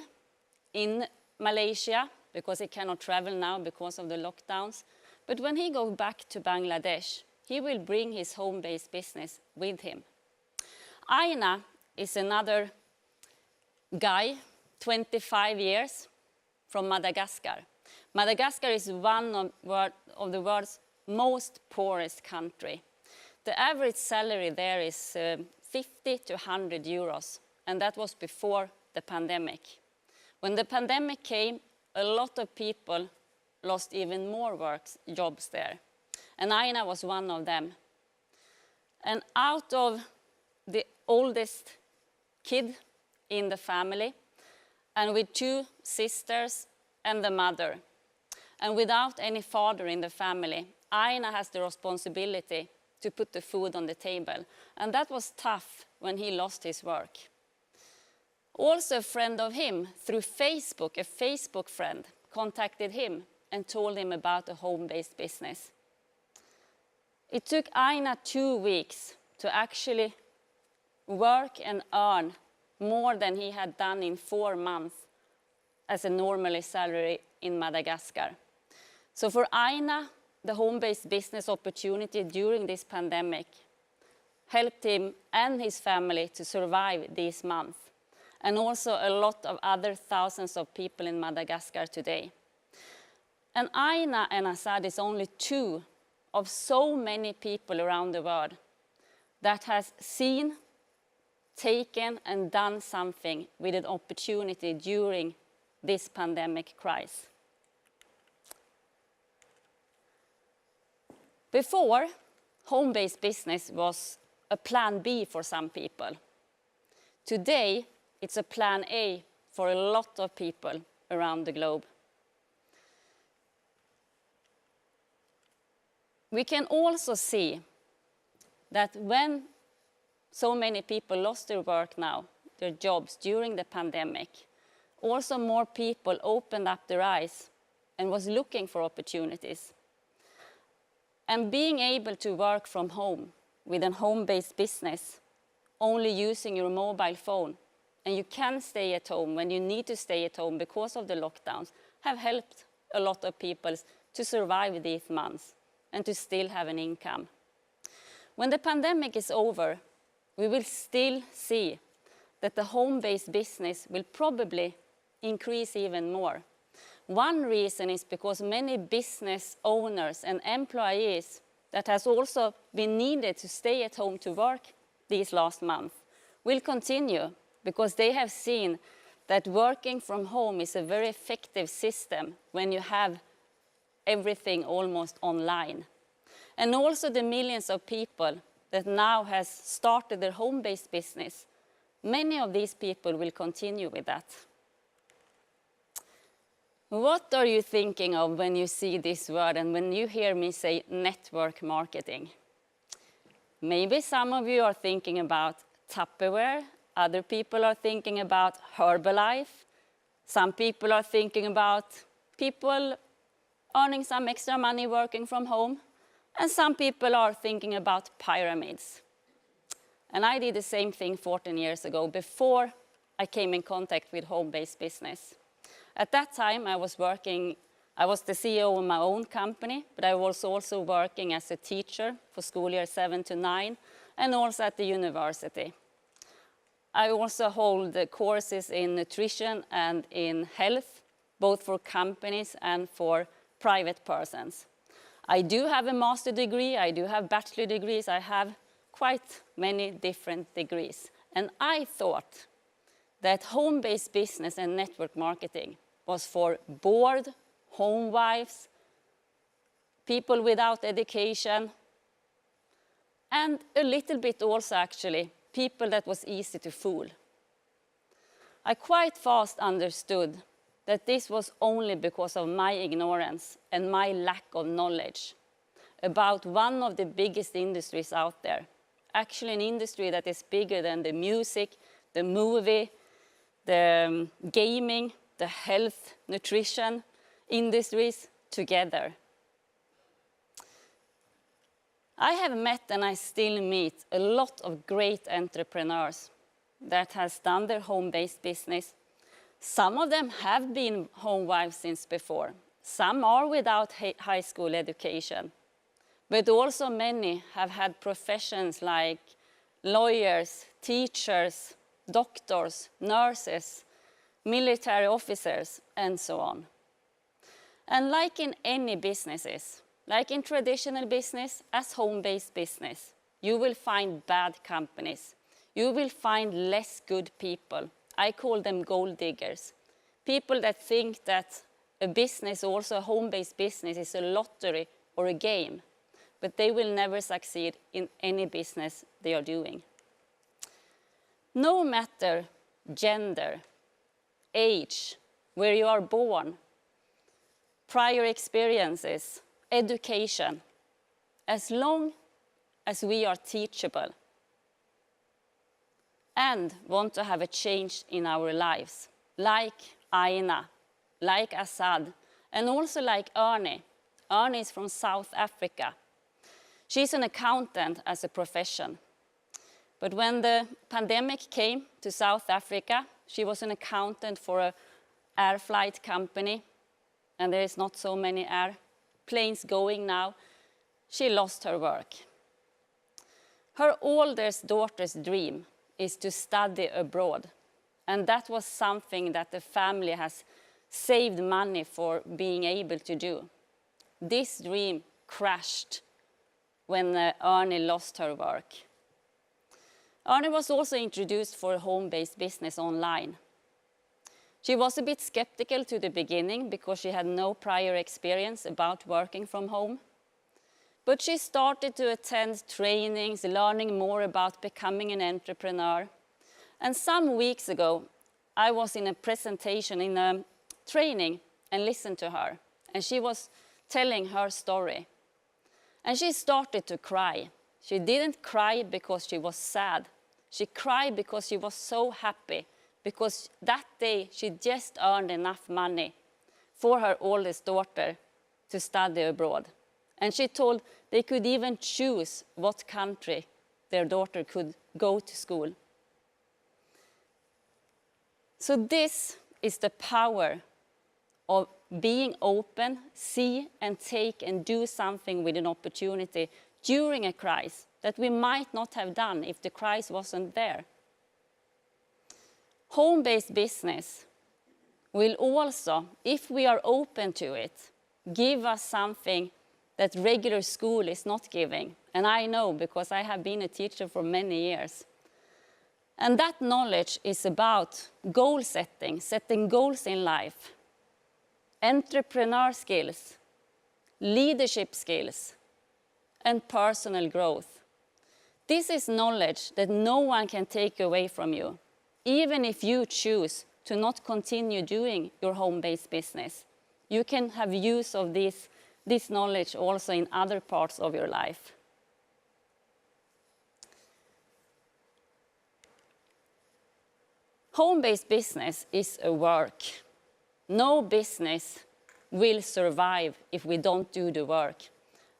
in Malaysia because he cannot travel now because of the lockdowns. But when he goes back to Bangladesh, he will bring his home-based business with him. Aina is another guy, 25 years, from Madagascar. Madagascar is one of the world's most poorest country. The average salary there is 50 to 100 euros, and that was before the pandemic. When the pandemic came, a lot of people lost even more jobs there, and Aina was one of them. And out of the oldest kid in the family, and with 2 sisters and the mother. And without any father in the family, Aina has the responsibility to put the food on the table. And that was tough when he lost his work. Also, a friend of him, through Facebook, a Facebook friend, contacted him and told him about a home-based business. It took Aina 2 weeks to actually work and earn more than he had done in 4 months as a normal salary in Madagascar. So for Aina, the home-based business opportunity during this pandemic helped him and his family to survive these months, and also a lot of other thousands of people in Madagascar today. And Aina and Asad is only 2 of so many people around the world that has seen, taken and done something with an opportunity during this pandemic crisis. Before, home-based business was a plan B for some people. Today, it's a plan A for a lot of people around the globe. We can also see that when so many people lost their work now, their jobs during the pandemic, also more people opened up their eyes and was looking for opportunities. And being able to work from home with a home-based business, only using your mobile phone, and you can stay at home when you need to stay at home because of the lockdowns, have helped a lot of people to survive these months and to still have an income. When the pandemic is over, we will still see that the home-based business will probably increase even more. One reason is because many business owners and employees that has also been needed to stay at home to work these last months will continue, because they have seen that working from home is a very effective system when you have everything almost online. And also the millions of people that now has started their home-based business, many of these people will continue with that. What are you thinking of when you see this word and when you hear me say network marketing? Maybe some of you are thinking about Tupperware, other people are thinking about Herbalife, some people are thinking about people earning some extra money working from home, and some people are thinking about pyramids. And I did the same thing 14 years ago, before I came in contact with home-based business. At that time, I was the CEO of my own company, but I was also working as a teacher for school year 7 to 9, and also at the university. I also hold courses in nutrition and in health, both for companies and for private persons. I do have a master degree, I do have bachelor degrees, I have quite many different degrees. And I thought that home-based business and network marketing was for bored home wives, people without education, and a little bit also actually people that was easy to fool. I quite fast understood that this was only because of my ignorance and my lack of knowledge about one of the biggest industries out there. Actually an industry that is bigger than the music, the movie, the gaming, the health, nutrition industries together. I have met and I still meet a lot of great entrepreneurs that has done their home-based business. Some of them have been home wives since before. Some are without high school education. But also many have had professions like lawyers, teachers, doctors, nurses, military officers, and so on. And like in any businesses, like in traditional business, as home-based business, you will find bad companies. You will find less good people. I call them gold diggers. People that think that a business, also a home-based business, is a lottery or a game, but they will never succeed in any business they are doing. No matter gender, age, where you are born, prior experiences, education, as long as we are teachable and want to have a change in our lives, like Aina, like Assad, and also like Ernie. Ernie is from South Africa. She's an accountant as a profession. But when the pandemic came to South Africa, she was an accountant for an air flight company, and there is not so many airplanes going now. She lost her work. Her oldest daughter's dream is to study abroad, and that was something that the family has saved money for being able to do. This dream crashed when Ernie lost her work. Ernie was also introduced for a home-based business online. She was a bit skeptical to the beginning because she had no prior experience about working from home. But she started to attend trainings, learning more about becoming an entrepreneur. And some weeks ago, I was in a presentation, in a training, and listened to her. And she was telling her story. And she started to cry. She didn't cry because she was sad. She cried because she was so happy, because that day she just earned enough money for her oldest daughter to study abroad. And she told they could even choose what country their daughter could go to school. So this is the power of being open, see and take and do something with an opportunity during a crisis that we might not have done if the crisis wasn't there. Home-based business will also, if we are open to it, give us something that regular school is not giving. And I know because I have been a teacher for many years. And that knowledge is about goal setting, setting goals in life, entrepreneur skills, leadership skills, and personal growth. This is knowledge that no one can take away from you, even if you choose to not continue doing your home-based business. You can have use of this knowledge also in other parts of your life. Home-based business is a work. No business will survive if we don't do the work.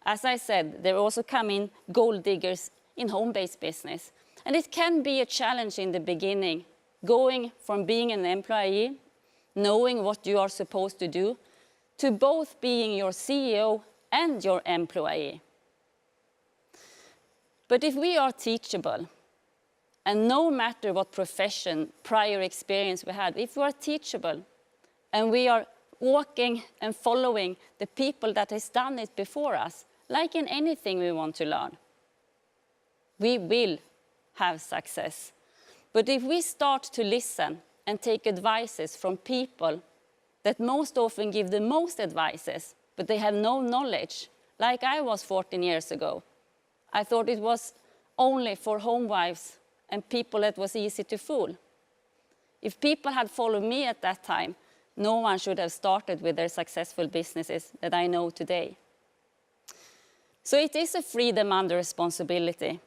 As I said, there also come in gold diggers in home-based business. And it can be a challenge in the beginning, going from being an employee, knowing what you are supposed to do, to both being your CEO and your employee. But if we are teachable, and no matter what profession, prior experience we had, if we are teachable, and we are walking and following the people that has done it before us, like in anything we want to learn, we will have success. But if we start to listen and take advices from people that most often give the most advices, but they have no knowledge, like I was 14 years ago. I thought it was only for home wives and people that was easy to fool. If people had followed me at that time, no one should have started with their successful businesses that I know today. So it is a freedom under responsibility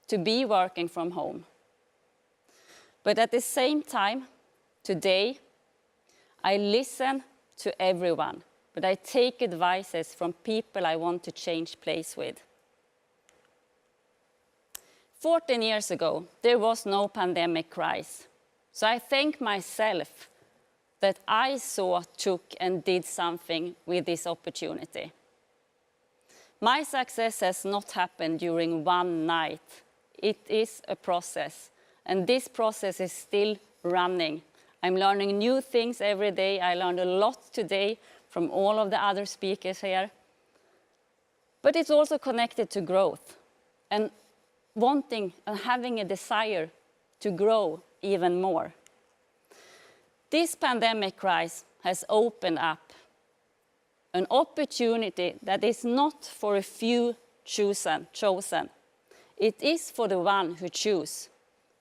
to be working from home. But at the same time, today, I listen to everyone, but I take advices from people I want to change place with. 14 years ago, there was no pandemic crisis. So I thank myself that I saw, took, and did something with this opportunity. My success has not happened during one night. It is a process, and this process is still running. I'm learning new things every day. I learned a lot today from all of the other speakers here. But it's also connected to growth and wanting and having a desire to grow even more. This pandemic crisis has opened up an opportunity that is not for a few chosen. It is for the one who choose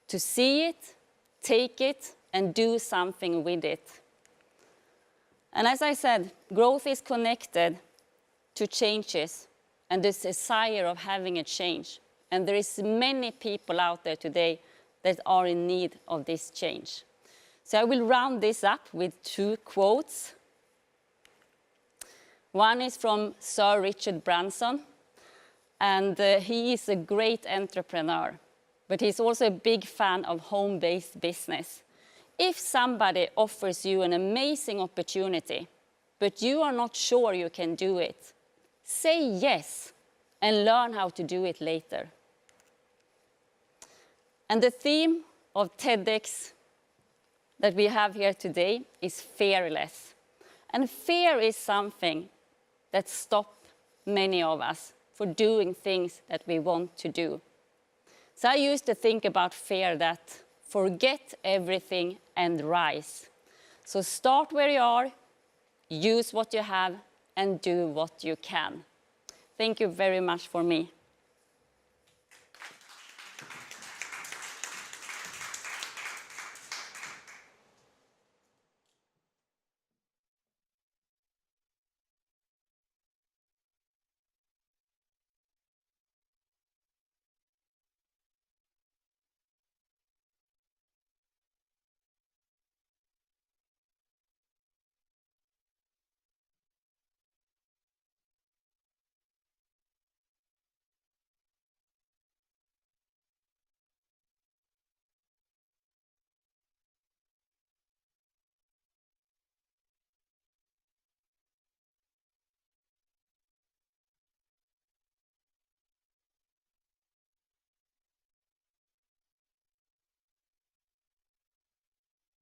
to see it, take it, and do something with it. And as I said, growth is connected to changes and this desire of having a change. And there is many people out there today that are in need of this change. So I will round this up with 2 quotes. One is from Sir Richard Branson, and he is a great entrepreneur, but he's also a big fan of home-based business. If somebody offers you an amazing opportunity, but you are not sure you can do it, say yes and learn how to do it later. And the theme of TEDx that we have here today is fearless. And fear is something that stops many of us for doing things that we want to do. So I used to think about fear that forget everything and rise. So start where you are, use what you have, and do what you can. Thank you very much for me.